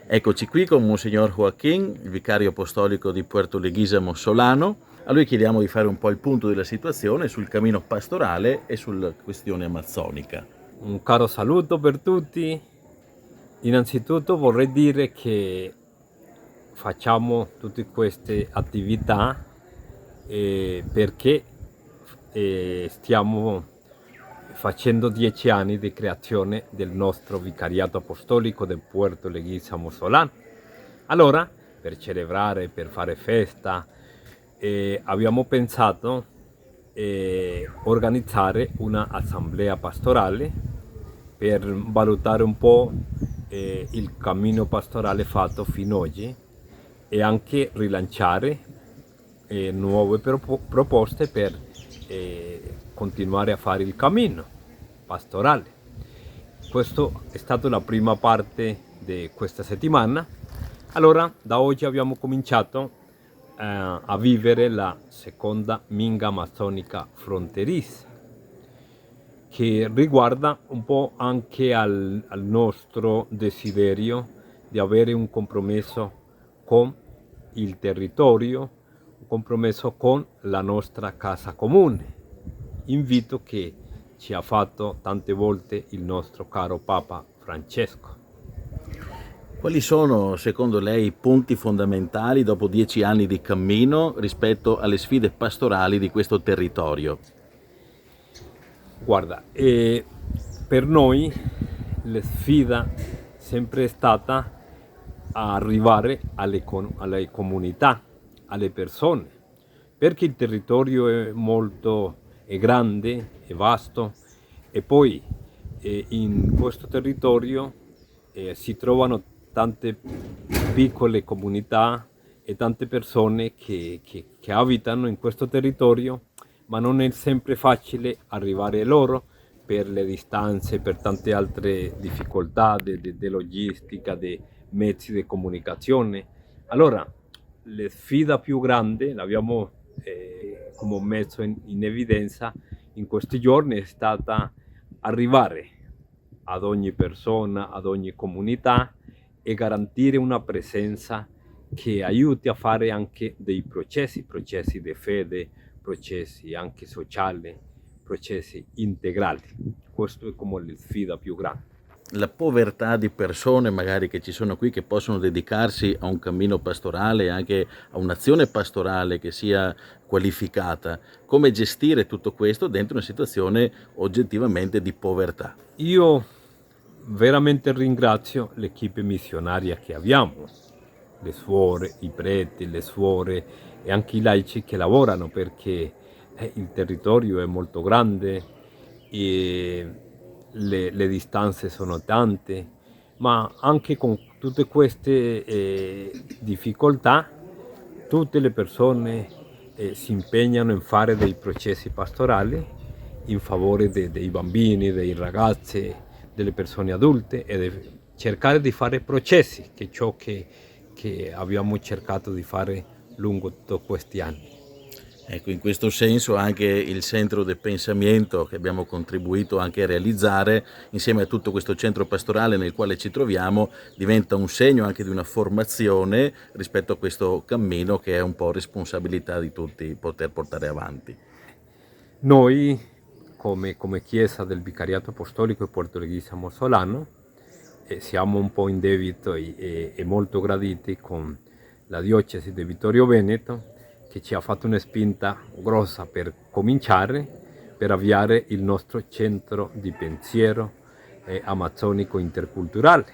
S6: Eccoci qui con Monsignor Joaquín, il vicario apostolico di Puerto Leguízamo Solano. A lui chiediamo di fare un po' il punto della situazione sul cammino pastorale e sulla questione amazzonica.
S9: Un caro saluto per tutti Innanzitutto vorrei dire che facciamo tutte queste attività perché stiamo facendo 10 anni di creazione del nostro vicariato apostolico del Puerto Leguizamo Solano. Allora, per celebrare, per fare festa, abbiamo pensato organizzare una assemblea pastorale per valutare un po' il cammino pastorale fatto fino ad oggi e anche rilanciare nuove proposte per continuare a fare il cammino pastorale. Questa è stata la prima parte di questa settimana. Allora, da oggi abbiamo cominciato a vivere la seconda Minga Amazzonica fronteriera, che riguarda un po' anche al nostro desiderio di avere un compromesso con il territorio, un compromesso con la nostra casa comune. Invito che ci ha fatto tante volte il nostro caro Papa Francesco.
S6: Quali sono, secondo lei, i punti fondamentali dopo 10 anni di cammino rispetto alle sfide pastorali di questo territorio?
S9: Guarda, per noi la sfida sempre è stata arrivare alle comunità, alle persone, perché il territorio è grande, è vasto e poi in questo territorio si trovano tante piccole comunità e tante persone che abitano in questo territorio, ma non è sempre facile arrivare a loro per le distanze, per tante altre difficoltà di logistica, di mezzi di comunicazione. Allora, la sfida più grande, l'abbiamo come messo in evidenza in questi giorni, è stata arrivare ad ogni persona, ad ogni comunità e garantire una presenza che aiuti a fare anche dei processi di fede, processi anche sociali, processi integrali. Questo è come la sfida più grande.
S6: La povertà di persone magari che ci sono qui, che possono dedicarsi a un cammino pastorale, anche a un'azione pastorale che sia qualificata. Come gestire tutto questo dentro una situazione oggettivamente di povertà?
S9: Io veramente ringrazio l'equipe missionaria che abbiamo, le suore, i preti, le suore e anche i laici che lavorano, perché il territorio è molto grande e le distanze sono tante, ma anche con tutte queste difficoltà tutte le persone si impegnano in fare dei processi pastorali in favore dei bambini, dei ragazzi, delle persone adulte e cercare di fare processi, che è ciò che abbiamo cercato di fare lungo tutti questi anni.
S6: Ecco, in questo senso anche il centro del pensamento che abbiamo contribuito anche a realizzare insieme a tutto questo centro pastorale nel quale ci troviamo diventa un segno anche di una formazione rispetto a questo cammino che è un po' responsabilità di tutti poter portare avanti.
S9: Noi come Chiesa del Vicariato Apostolico e Puerto Leguizamo Solano siamo un po' in debito e molto graditi con la diocesi di Vittorio Veneto, che ci ha fatto una spinta grossa per cominciare, per avviare il nostro centro di pensiero amazzonico interculturale.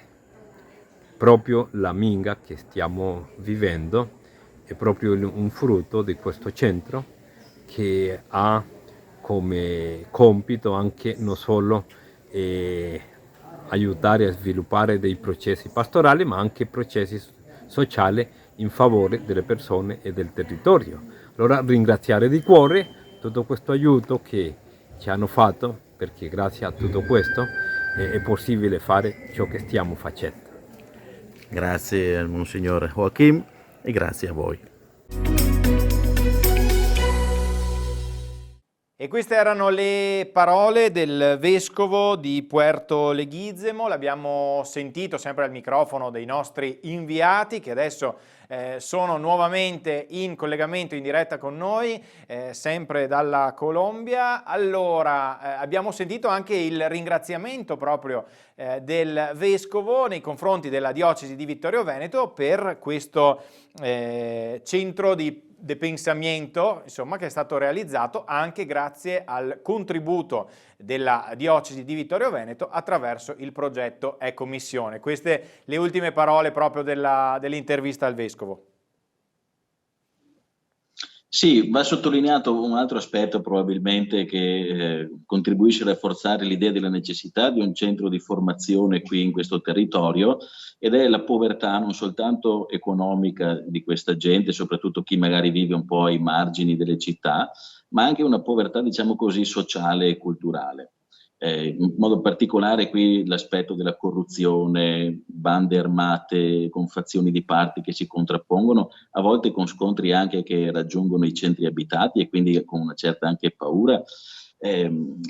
S9: Proprio la Minga che stiamo vivendo è proprio un frutto di questo centro che ha come compito anche non solo aiutare a sviluppare dei processi pastorali, ma anche processi sociali in favore delle persone e del territorio. Allora ringraziare di cuore tutto questo aiuto che ci hanno fatto, perché grazie a tutto questo è possibile fare ciò che stiamo facendo.
S6: Grazie al Monsignor Joachim e grazie a voi.
S1: E queste erano le parole del vescovo di Puerto Leguizamo, l'abbiamo sentito sempre al microfono dei nostri inviati che adesso sono nuovamente in collegamento in diretta con noi, sempre dalla Colombia. Allora, abbiamo sentito anche il ringraziamento proprio del vescovo nei confronti della diocesi di Vittorio Veneto per questo centro di pensamiento, insomma, che è stato realizzato anche grazie al contributo della diocesi di Vittorio Veneto attraverso il progetto Ecomissione. Queste le ultime parole proprio dell'intervista al vescovo.
S3: Sì, va sottolineato un altro aspetto probabilmente che contribuisce a rafforzare l'idea della necessità di un centro di formazione qui in questo territorio, ed è la povertà non soltanto economica di questa gente, soprattutto chi magari vive un po' ai margini delle città, ma anche una povertà, diciamo così, sociale e culturale. In modo particolare qui l'aspetto della corruzione, bande armate con fazioni di parti che si contrappongono, a volte con scontri anche che raggiungono i centri abitati e quindi con una certa anche paura.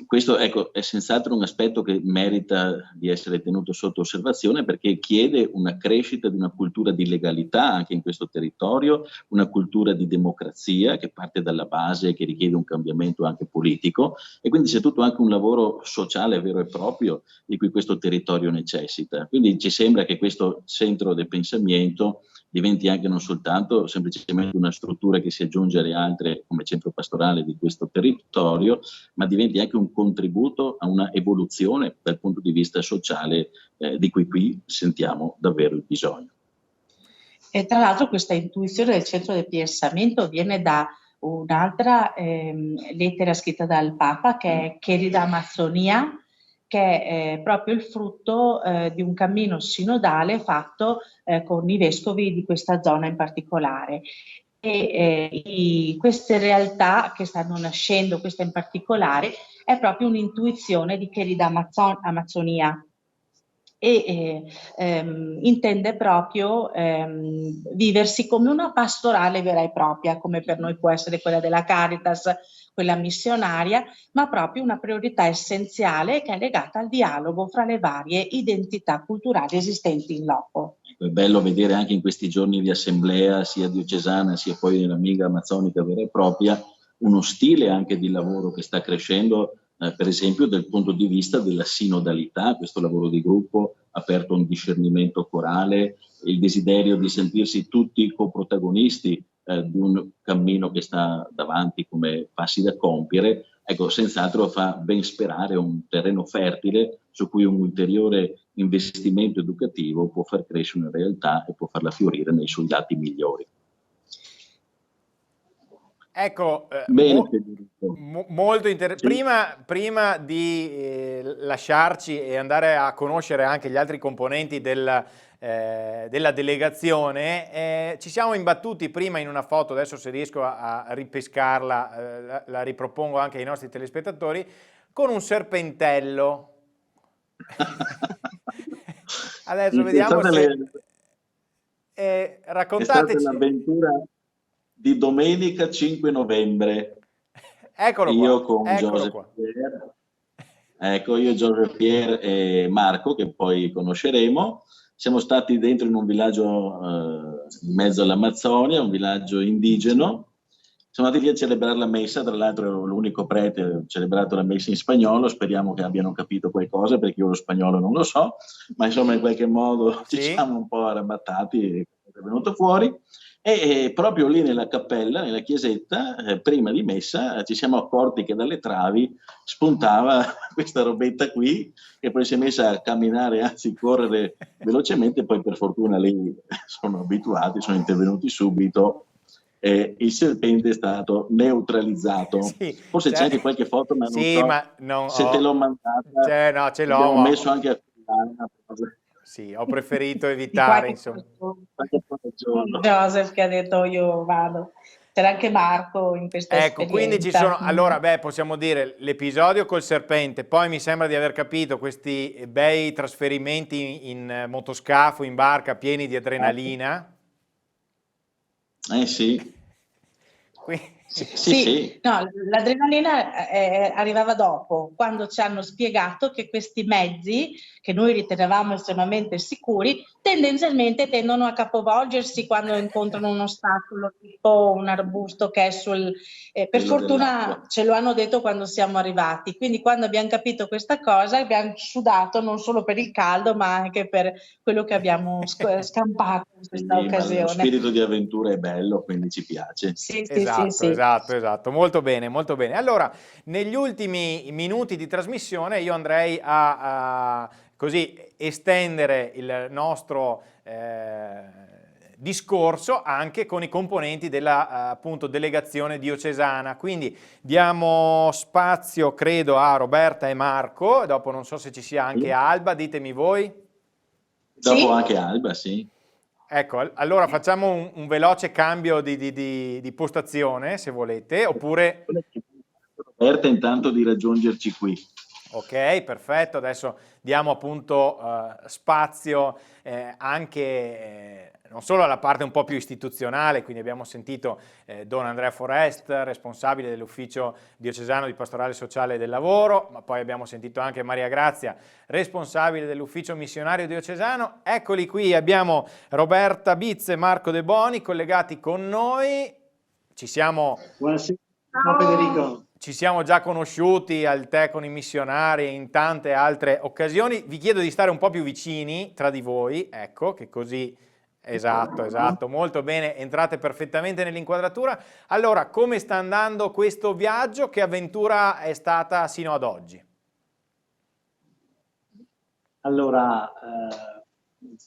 S3: Questo ecco, è senz'altro un aspetto che merita di essere tenuto sotto osservazione, perché chiede una crescita di una cultura di legalità anche in questo territorio, una cultura di democrazia che parte dalla base e che richiede un cambiamento anche politico, e quindi c'è tutto anche un lavoro sociale vero e proprio di cui questo territorio necessita. Quindi ci sembra che questo centro del pensamento diventi anche non soltanto semplicemente una struttura che si aggiunge alle altre come centro pastorale di questo territorio, ma diventi anche un contributo a una evoluzione dal punto di vista sociale di cui qui sentiamo davvero il bisogno.
S2: E tra l'altro questa intuizione del centro del pensamento viene da un'altra lettera scritta dal Papa, che è Querida Amazzonia, che è proprio il frutto di un cammino sinodale fatto con i vescovi di questa zona in particolare. E queste realtà che stanno nascendo, questa in particolare, è proprio un'intuizione di Querida Amazzonia, e intende proprio viversi come una pastorale vera e propria, come per noi può essere quella della Caritas, quella missionaria, ma proprio una priorità essenziale che è legata al dialogo fra le varie identità culturali esistenti in loco.
S3: È bello vedere anche in questi giorni di assemblea, sia diocesana sia poi nell'Amiga Amazzonica vera e propria, uno stile anche di lavoro che sta crescendo, per esempio dal punto di vista della sinodalità, questo lavoro di gruppo aperto a un discernimento corale, il desiderio di sentirsi tutti coprotagonisti di un cammino che sta davanti come passi da compiere. Ecco, senz'altro fa ben sperare un terreno fertile su cui un ulteriore investimento educativo può far crescere una realtà e può farla fiorire nei suoi lati migliori.
S1: Ecco, molto interessante. Prima di lasciarci e andare a conoscere anche gli altri componenti della delegazione, ci siamo imbattuti prima in una foto, adesso se riesco a ripescarla, la ripropongo anche ai nostri telespettatori, con un serpentello. Adesso vediamo se... raccontateci...
S3: È stata l'avventura di domenica 5 novembre.
S1: Eccolo qua.
S3: Io con Joseph Pierre, ecco, io, Joseph Pierre e Marco, che poi conosceremo, siamo stati dentro in un villaggio in mezzo all'Amazzonia, un villaggio indigeno. Siamo andati lì a celebrare la messa, tra l'altro ero l'unico prete, ho celebrato la messa in spagnolo, speriamo che abbiano capito qualcosa, perché io lo spagnolo non lo so, ma insomma in qualche modo ci siamo un po' arrabbattati e è venuto fuori. E proprio lì nella cappella, nella chiesetta, prima di messa, ci siamo accorti che dalle travi spuntava questa robetta qui, che poi si è messa a camminare, anzi correre velocemente, poi per fortuna lì sono abituati, sono intervenuti subito, e il serpente è stato neutralizzato. Sì, forse c'è anche qualche foto, ma non so
S1: ma non
S3: se te l'ho mandata.
S1: No, ce l'ho.
S3: Abbiamo messo anche a una cosa.
S1: Sì, ho preferito evitare, insomma.
S2: Joseph che ha detto io vado. C'era anche Marco in questa esperienza.
S1: Quindi ci sono, allora, possiamo dire l'episodio col serpente, poi mi sembra di aver capito questi bei trasferimenti in motoscafo, in barca, pieni di adrenalina.
S3: Sì. Sì.
S2: No, l'adrenalina arrivava dopo, quando ci hanno spiegato che questi mezzi, che noi ritenevamo estremamente sicuri, tendenzialmente tendono a capovolgersi quando incontrano un ostacolo, tipo un arbusto che è sul... per
S3: Quello
S2: fortuna
S3: dell'acqua.
S2: ce lo hanno detto quando siamo arrivati, quindi quando abbiamo capito questa cosa abbiamo sudato non solo per il caldo ma anche per quello che abbiamo scampato in questa
S3: Quindi, ma lo
S2: occasione.
S3: spirito di avventura è bello, quindi ci piace.
S2: Sì,
S1: Esatto, molto bene, molto bene. Allora, negli ultimi minuti di trasmissione io andrei a così estendere il nostro discorso anche con i componenti della appunto delegazione diocesana. Quindi diamo spazio, credo, a Roberta e Marco, dopo non so se ci sia anche Alba, ditemi voi.
S3: Dopo anche Alba, sì.
S1: Ecco, allora facciamo un veloce cambio di postazione, se volete, oppure...
S3: Roberta intanto di raggiungerci qui.
S1: Ok, perfetto, adesso diamo appunto spazio anche non solo alla parte un po' più istituzionale, quindi abbiamo sentito Don Andrea Forest, responsabile dell'Ufficio Diocesano di Pastorale Sociale del Lavoro, ma poi abbiamo sentito anche Maria Grazia, responsabile dell'Ufficio Missionario Diocesano. Eccoli qui, abbiamo Roberta Bizze e Marco De Boni collegati con noi.
S10: Buonasera, Federico.
S1: Ci siamo già conosciuti al tè con i missionari e in tante altre occasioni. Vi chiedo di stare un po' più vicini tra di voi, ecco, che così, esatto, molto bene, entrate perfettamente nell'inquadratura. Allora, come sta andando questo viaggio? Che avventura è stata sino ad oggi?
S10: Allora,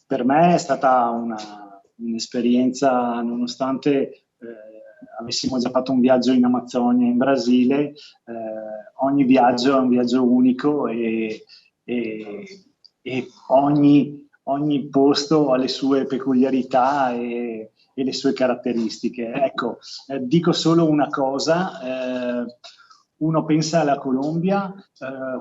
S10: per me è stata un'esperienza, nonostante avessimo già fatto un viaggio in Amazzonia, in Brasile, ogni viaggio è un viaggio unico e ogni posto ha le sue peculiarità e le sue caratteristiche. Ecco, dico solo una cosa, uno pensa alla Colombia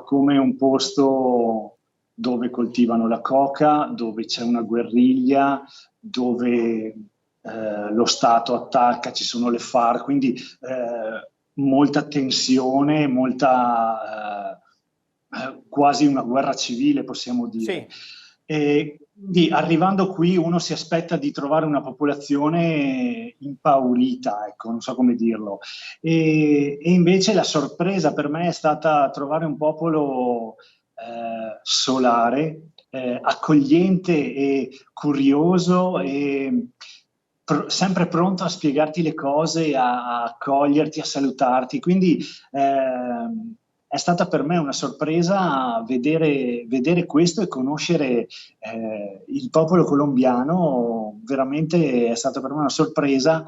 S10: come un posto dove coltivano la coca, dove c'è una guerriglia, dove lo Stato attacca, ci sono le FARC, quindi molta tensione, quasi una guerra civile, possiamo dire.
S1: Sì.
S10: E arrivando qui uno si aspetta di trovare una popolazione impaurita, ecco, non so come dirlo. E invece la sorpresa per me è stata trovare un popolo solare, accogliente e curioso e sempre pronto a spiegarti le cose, a accoglierti, a salutarti. Quindi è stata per me una sorpresa vedere questo e conoscere il popolo colombiano. Veramente è stata per me una sorpresa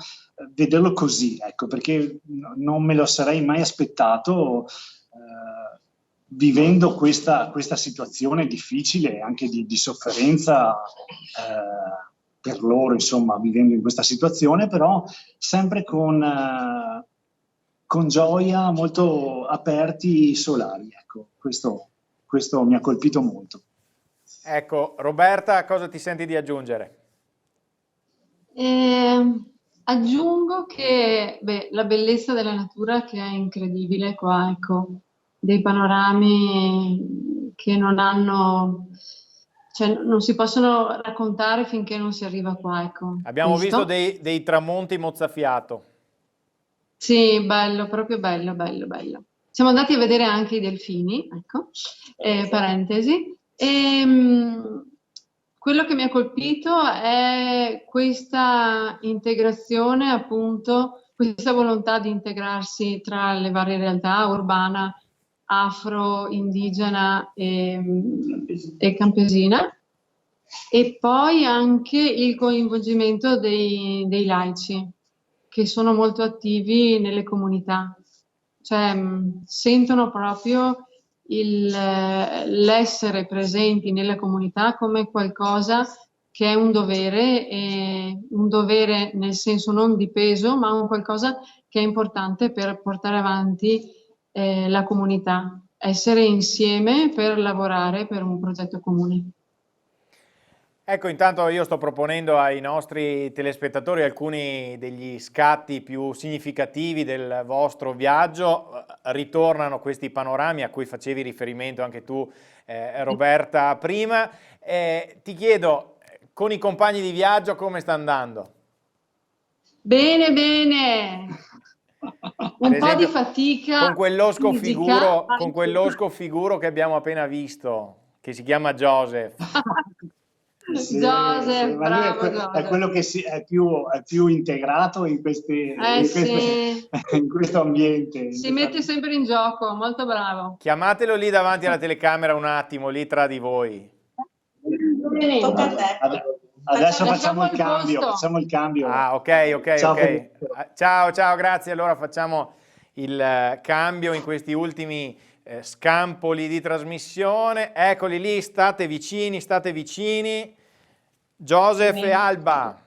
S10: vederlo così, ecco, perché non me lo sarei mai aspettato vivendo questa situazione difficile, anche di sofferenza per loro, insomma, vivendo in questa situazione, però sempre con gioia, molto aperti, solari. Ecco, questo mi ha colpito molto.
S1: Ecco, Roberta, cosa ti senti di aggiungere?
S11: Aggiungo che la bellezza della natura che è incredibile qua, ecco, dei panorami che non hanno, cioè non si possono raccontare finché non si arriva qua, ecco.
S1: Abbiamo visto dei tramonti mozzafiato.
S11: Sì, bello, proprio bello. Siamo andati a vedere anche i delfini, ecco, parentesi. Quello che mi ha colpito è questa integrazione, appunto, questa volontà di integrarsi tra le varie realtà, urbana, afro, indigena e campesina, e poi anche il coinvolgimento dei laici, che sono molto attivi nelle comunità, cioè sentono proprio l'essere presenti nella comunità come qualcosa che è un dovere nel senso non di peso, ma un qualcosa che è importante per portare avanti la comunità, essere insieme per lavorare per un progetto comune.
S1: Ecco, intanto io sto proponendo ai nostri telespettatori alcuni degli scatti più significativi del vostro viaggio. Ritornano questi panorami a cui facevi riferimento anche tu, Roberta, prima. Ti chiedo, con i compagni di viaggio come sta andando?
S11: Bene, bene.
S1: Per
S11: Un po' di
S1: esempio,
S11: fatica
S1: con quell'osco
S11: fisica.
S1: figuro che abbiamo appena visto, che si chiama Joseph.
S10: Sì,
S11: Joseph,
S10: sì, ma lui
S11: bravo
S10: è
S11: Joseph.
S10: quello che è più integrato in
S11: Sì,
S10: in questo ambiente.
S11: si mette sempre in gioco, molto bravo.
S1: Chiamatelo lì davanti alla telecamera un attimo, lì tra di voi.
S2: Tocca a te.
S10: Adesso
S11: Lasciamo
S10: facciamo il
S11: il
S10: cambio,
S11: posto.
S10: facciamo il cambio.
S1: Ah, ok.
S10: Ciao, Federico.
S1: Ciao, grazie. Allora facciamo il cambio in questi ultimi scampoli di trasmissione. Eccoli lì, state vicini. Joseph e Alba.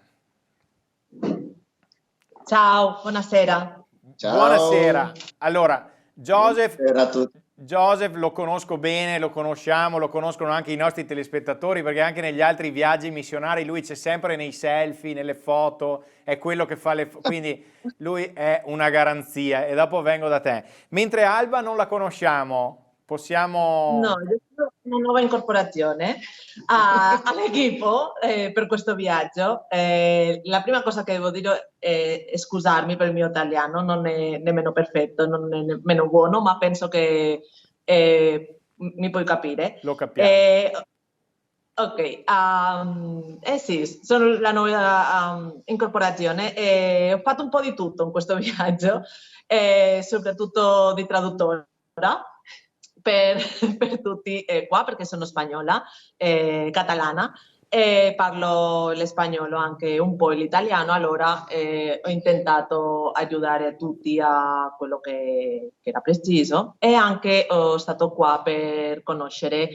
S2: Ciao, buonasera.
S12: Ciao.
S1: Buonasera. Allora, Joseph
S12: Buonasera a tutti.
S1: Joseph lo conosco bene, lo conosciamo, lo conoscono anche i nostri telespettatori, perché anche negli altri viaggi missionari lui c'è sempre nei selfie, nelle foto, è quello che fa quindi lui è una garanzia. E dopo vengo da te. Mentre Alba non la conosciamo, possiamo...
S2: No, io sono una nuova incorporazione all'equipo per questo viaggio. La prima cosa che devo dire è scusarmi per il mio italiano, non è nemmeno perfetto, non è nemmeno buono, ma penso che mi puoi capire.
S1: Lo capiamo.
S2: Ok, sì, sono la nuova incorporazione e ho fatto un po' di tutto in questo viaggio, soprattutto di traduttora per tutti qua, perché sono spagnola, catalana, e parlo l'espagnolo, anche un po' l'italiano, allora ho intentato aiutare a tutti a quello che era preciso e anche stato qua per conoscere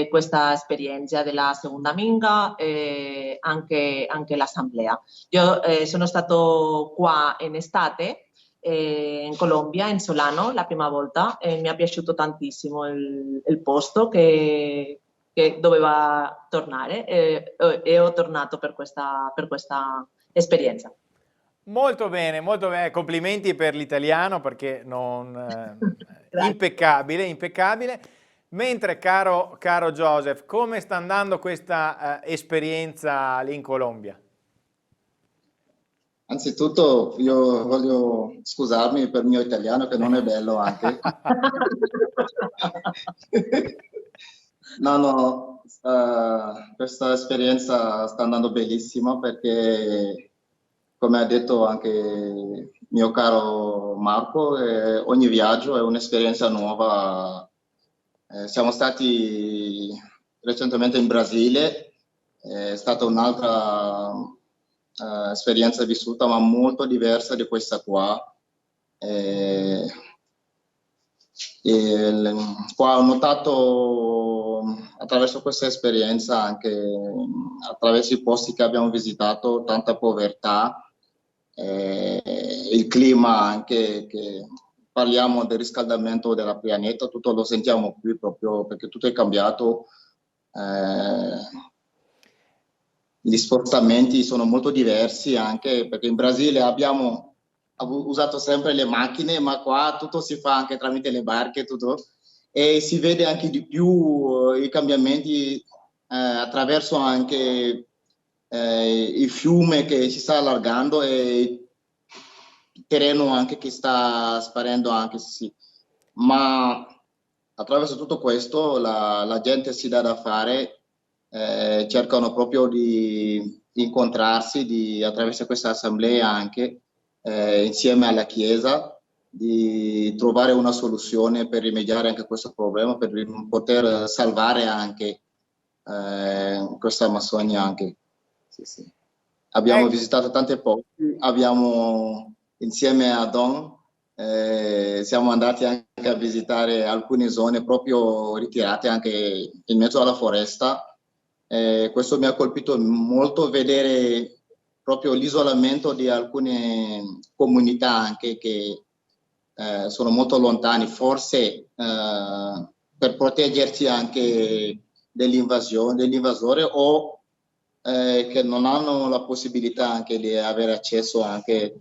S2: questa esperienza della seconda minga e anche l'assemblea. Io sono stato qua in estate in Colombia, in Solano, la prima volta, e mi è piaciuto tantissimo il posto che doveva tornare e ho tornato per questa esperienza.
S1: Molto bene, complimenti per l'italiano perché impeccabile. Mentre caro Joseph, come sta andando questa esperienza lì in Colombia?
S12: Anzitutto io voglio scusarmi per il mio italiano che non è bello anche. No, questa esperienza sta andando benissimo perché, come ha detto anche mio caro Marco, ogni viaggio è un'esperienza nuova. Siamo stati recentemente in Brasile, è stata un'altra esperienza vissuta, ma molto diversa di questa qua. Qua ho notato attraverso questa esperienza, anche attraverso i posti che abbiamo visitato, tanta povertà, il clima anche, che parliamo del riscaldamento del pianeta, tutto lo sentiamo qui proprio perché tutto è cambiato. Gli spostamenti sono molto diversi, anche perché in Brasile abbiamo usato sempre le macchine, ma qua tutto si fa anche tramite le barche, tutto, e si vede anche di più i cambiamenti attraverso anche il fiume che si sta allargando e il terreno anche che sta sparendo anche, sì. Ma attraverso tutto questo la gente si dà da fare, cercano proprio di incontrarsi attraverso questa assemblea anche insieme alla Chiesa, di trovare una soluzione per rimediare anche a questo problema, per poter salvare anche questa Amazzonia anche. Sì. Abbiamo visitato tante posti, abbiamo insieme a Don siamo andati anche a visitare alcune zone proprio ritirate anche in mezzo alla foresta. Questo mi ha colpito molto, vedere proprio l'isolamento di alcune comunità anche che sono molto lontani, forse per proteggersi anche dell'invasore o che non hanno la possibilità anche di avere accesso anche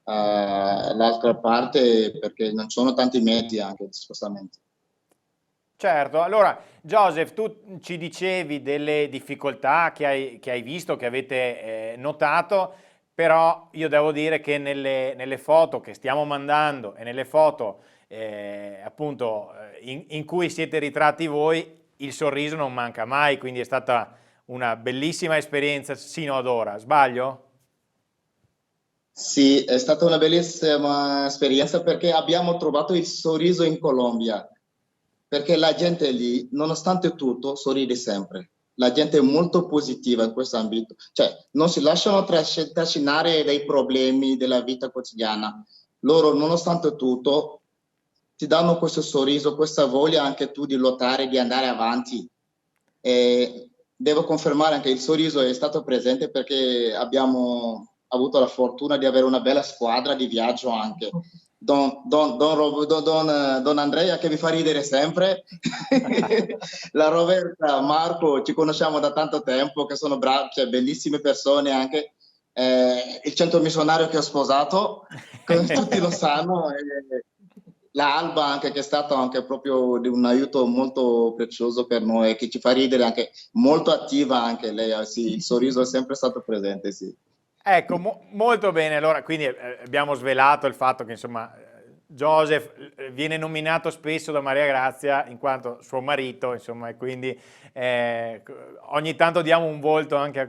S12: all'altra parte, perché non sono tanti mezzi anche di spostamento.
S1: Certo, allora Joseph, tu ci dicevi delle difficoltà che hai visto, che avete notato, però io devo dire che nelle foto che stiamo mandando e nelle foto appunto in cui siete ritratti voi, il sorriso non manca mai, quindi è stata una bellissima esperienza sino ad ora, sbaglio?
S12: Sì, è stata una bellissima esperienza perché abbiamo trovato il sorriso in Colombia, perché la gente lì, nonostante tutto, sorride sempre. La gente è molto positiva in questo ambito, cioè non si lasciano trascinare dai problemi della vita quotidiana. Loro, nonostante tutto, ti danno questo sorriso, questa voglia anche tu di lottare, di andare avanti. E devo confermare anche il sorriso è stato presente perché abbiamo avuto la fortuna di avere una bella squadra di viaggio anche. Don Andrea che mi fa ridere sempre, la Roberta, Marco, ci conosciamo da tanto tempo, che sono bravi, cioè bellissime persone anche. Il centro missionario che ho sposato, come tutti lo sanno, la Alba anche che è stato anche proprio di un aiuto molto prezioso per noi, che ci fa ridere anche, molto attiva anche lei, sì, il sorriso è sempre stato presente, sì.
S1: Ecco, molto bene, allora quindi abbiamo svelato il fatto che insomma Joseph viene nominato spesso da Maria Grazia in quanto suo marito, insomma, e quindi ogni tanto diamo un volto anche a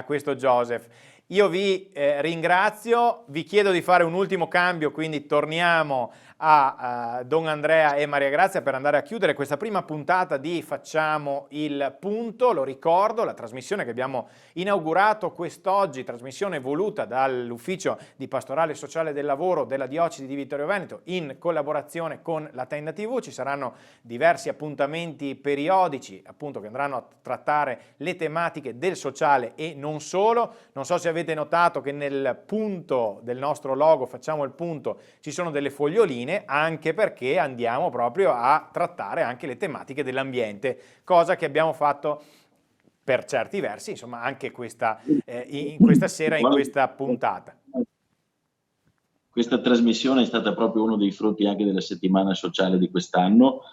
S1: questo Joseph. Io vi ringrazio, vi chiedo di fare un ultimo cambio, quindi torniamo a Don Andrea e Maria Grazia per andare a chiudere questa prima puntata di Facciamo il Punto. Lo ricordo, la trasmissione che abbiamo inaugurato quest'oggi, trasmissione voluta dall'Ufficio di Pastorale Sociale del Lavoro della Diocesi di Vittorio Veneto in collaborazione con la Tenda TV. Ci saranno diversi appuntamenti periodici appunto che andranno a trattare le tematiche del sociale e non solo. Non so se avete notato che nel punto del nostro logo Facciamo il Punto ci sono delle foglioline, anche perché andiamo proprio a trattare anche le tematiche dell'ambiente, cosa che abbiamo fatto per certi versi, insomma, anche in questa sera, in questa puntata.
S3: Questa trasmissione è stata proprio uno dei frutti anche della settimana sociale di quest'anno,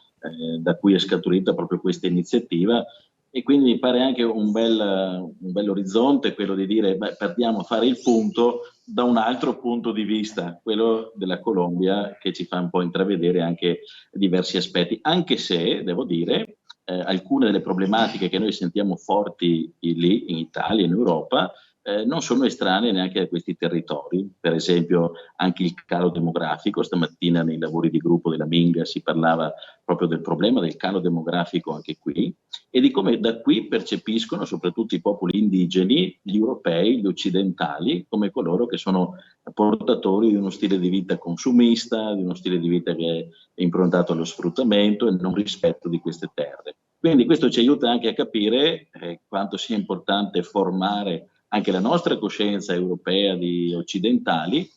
S3: da cui è scaturita proprio questa iniziativa, e quindi mi pare anche un bel orizzonte quello di dire partiamo a fare il punto da un altro punto di vista, quello della Colombia, che ci fa un po' intravedere anche diversi aspetti, anche se devo dire alcune delle problematiche che noi sentiamo forti lì in Italia, in Europa, non sono estranee neanche a questi territori. Per esempio anche il calo demografico, stamattina nei lavori di gruppo della Minga si parlava proprio del problema del calo demografico anche qui, e di come da qui percepiscono soprattutto i popoli indigeni, gli europei, gli occidentali, come coloro che sono portatori di uno stile di vita consumista, di uno stile di vita che è improntato allo sfruttamento e non rispetto di queste terre. Quindi questo ci aiuta anche a capire quanto sia importante formare anche la nostra coscienza europea di occidentali,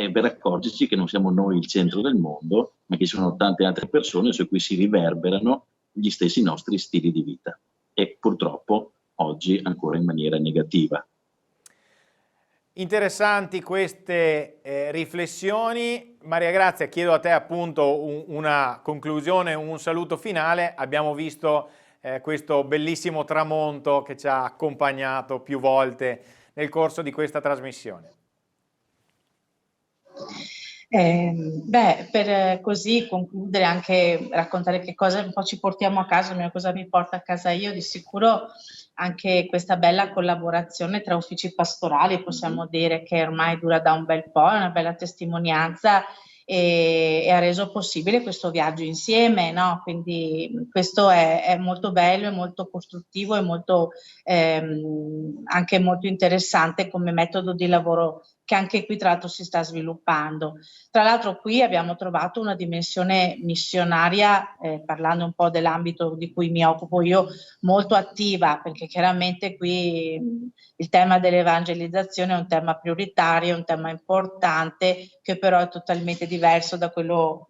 S3: per accorgerci che non siamo noi il centro del mondo, ma che ci sono tante altre persone su cui si riverberano gli stessi nostri stili di vita, e purtroppo oggi ancora in maniera negativa.
S1: Interessanti queste riflessioni. Maria Grazia, chiedo a te appunto una conclusione, un saluto finale. Abbiamo visto questo bellissimo tramonto che ci ha accompagnato più volte nel corso di questa trasmissione.
S2: Per così concludere, anche raccontare che cosa un po' ci portiamo a casa, cosa mi porta a casa io, di sicuro anche questa bella collaborazione tra uffici pastorali, possiamo dire che ormai dura da un bel po', è una bella testimonianza e ha reso possibile questo viaggio insieme, no? Quindi questo è molto bello, è molto costruttivo, è molto, anche molto interessante come metodo di lavoro che anche qui tra l'altro si sta sviluppando. Tra l'altro qui abbiamo trovato una dimensione missionaria, parlando un po' dell'ambito di cui mi occupo io, molto attiva, perché chiaramente qui il tema dell'evangelizzazione è un tema prioritario, è un tema importante, che però è totalmente diverso da quello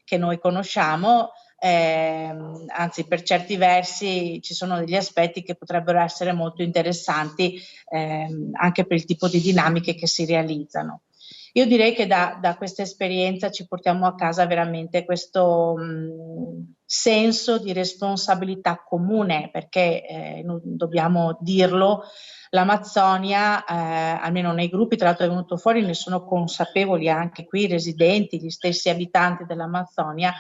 S2: che noi conosciamo, anzi per certi versi ci sono degli aspetti che potrebbero essere molto interessanti anche per il tipo di dinamiche che si realizzano. Io direi che da questa esperienza ci portiamo a casa veramente questo senso di responsabilità comune, perché dobbiamo dirlo, l'Amazzonia, almeno nei gruppi, tra l'altro è venuto fuori, ne sono consapevoli anche qui i residenti, gli stessi abitanti dell'Amazzonia,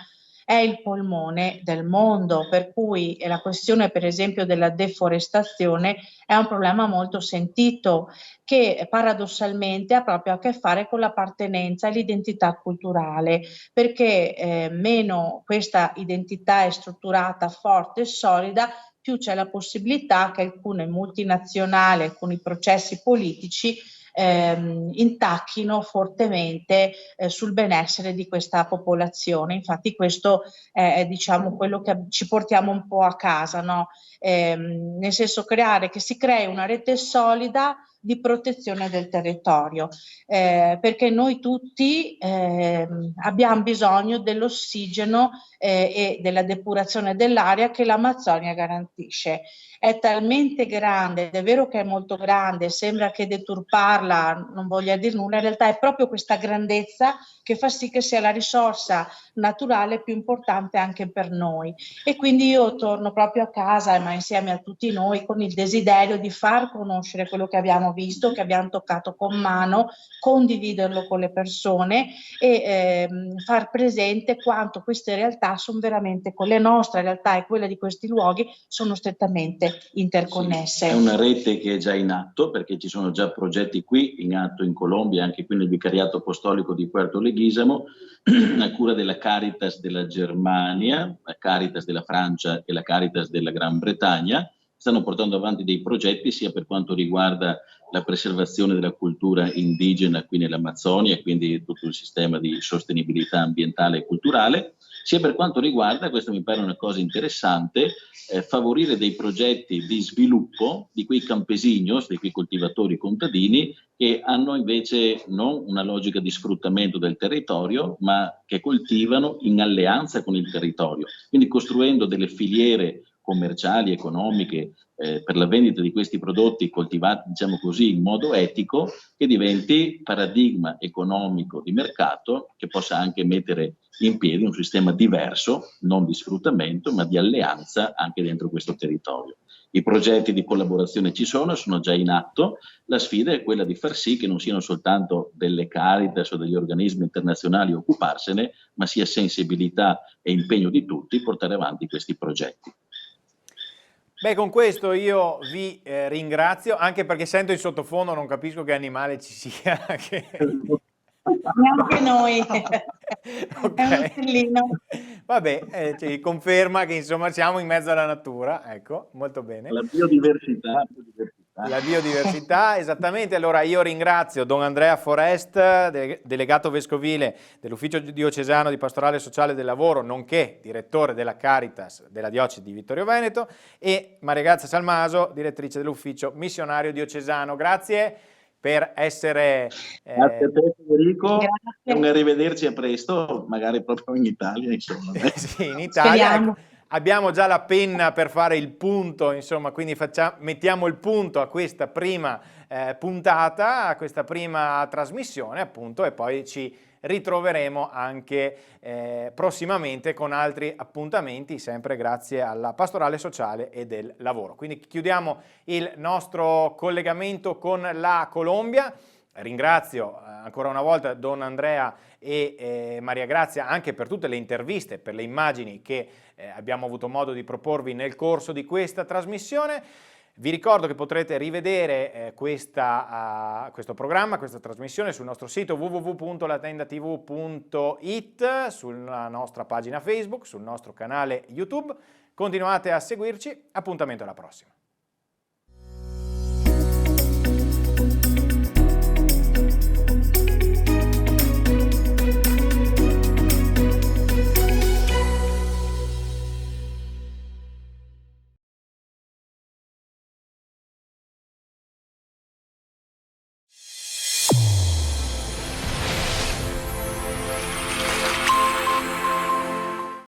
S2: è il polmone del mondo, per cui la questione per esempio della deforestazione è un problema molto sentito che paradossalmente ha proprio a che fare con l'appartenenza e l'identità culturale, perché meno questa identità è strutturata, forte e solida, più c'è la possibilità che alcune multinazionali, alcuni processi politici intacchino fortemente sul benessere di questa popolazione. Infatti questo è diciamo quello che ci portiamo un po' a casa, no? Nel senso che si crei una rete solida di protezione del territorio, perché noi tutti abbiamo bisogno dell'ossigeno e della depurazione dell'aria che l'Amazzonia garantisce. È talmente grande, ed è vero che è molto grande, sembra che deturparla non voglia dire nulla, in realtà è proprio questa grandezza che fa sì che sia la risorsa naturale più importante anche per noi. E quindi io torno proprio a casa, ma insieme a tutti noi, con il desiderio di far conoscere quello che abbiamo visto, che abbiamo toccato con mano, condividerlo con le persone e far presente quanto queste realtà sono veramente, con le nostre realtà e quelle di questi luoghi, sono strettamente interconnesse.
S3: Sì, è una rete che è già in atto, perché ci sono già progetti qui in atto in Colombia, anche qui nel Vicariato Apostolico di Puerto Leguízamo, a cura della Caritas della Germania, la Caritas della Francia e la Caritas della Gran Bretagna. Stanno portando avanti dei progetti sia per quanto riguarda la preservazione della cultura indigena qui nell'Amazzonia e quindi tutto il sistema di sostenibilità ambientale e culturale, sia per quanto riguarda, questo mi pare una cosa interessante, favorire dei progetti di sviluppo di quei campesinos, di quei coltivatori contadini che hanno invece non una logica di sfruttamento del territorio, ma che coltivano in alleanza con il territorio, quindi costruendo delle filiere commerciali, economiche, per la vendita di questi prodotti coltivati, diciamo così, in modo etico, che diventi paradigma economico di mercato, che possa anche mettere in piedi un sistema diverso, non di sfruttamento, ma di alleanza anche dentro questo territorio. I progetti di collaborazione ci sono già in atto, la sfida è quella di far sì che non siano soltanto delle Caritas o degli organismi internazionali a occuparsene, ma sia sensibilità e impegno di tutti portare avanti questi progetti.
S1: Beh, con questo io vi ringrazio, anche perché sento in sottofondo, non capisco che animale ci sia.
S2: Neanche noi.
S1: Okay.
S2: È un uccellino.
S1: Vabbè, ci conferma che insomma siamo in mezzo alla natura, ecco, molto bene.
S3: La biodiversità.
S1: La biodiversità, esattamente. Allora io ringrazio Don Andrea Forest, delegato vescovile dell'Ufficio Diocesano di Pastorale Sociale del Lavoro, nonché direttore della Caritas della Diocesi di Vittorio Veneto, e Maria Grazia Salmaso, direttrice dell'Ufficio Missionario Diocesano. Grazie per essere...
S3: Grazie a te Federico, e un arrivederci a presto, magari proprio in Italia, insomma.
S1: Sì, in Italia. Abbiamo già la penna per fare il punto, insomma, quindi mettiamo il punto a questa prima puntata, a questa prima trasmissione, appunto, e poi ci ritroveremo anche prossimamente con altri appuntamenti, sempre grazie alla Pastorale Sociale e del Lavoro. Quindi chiudiamo il nostro collegamento con la Colombia. Ringrazio ancora una volta Don Andrea e Maria Grazia anche per tutte le interviste, per le immagini che abbiamo avuto modo di proporvi nel corso di questa trasmissione. Vi ricordo che potrete rivedere questo programma, questa trasmissione sul nostro sito www.latendatv.it, sulla nostra pagina Facebook, sul nostro canale YouTube. Continuate a seguirci, appuntamento alla prossima.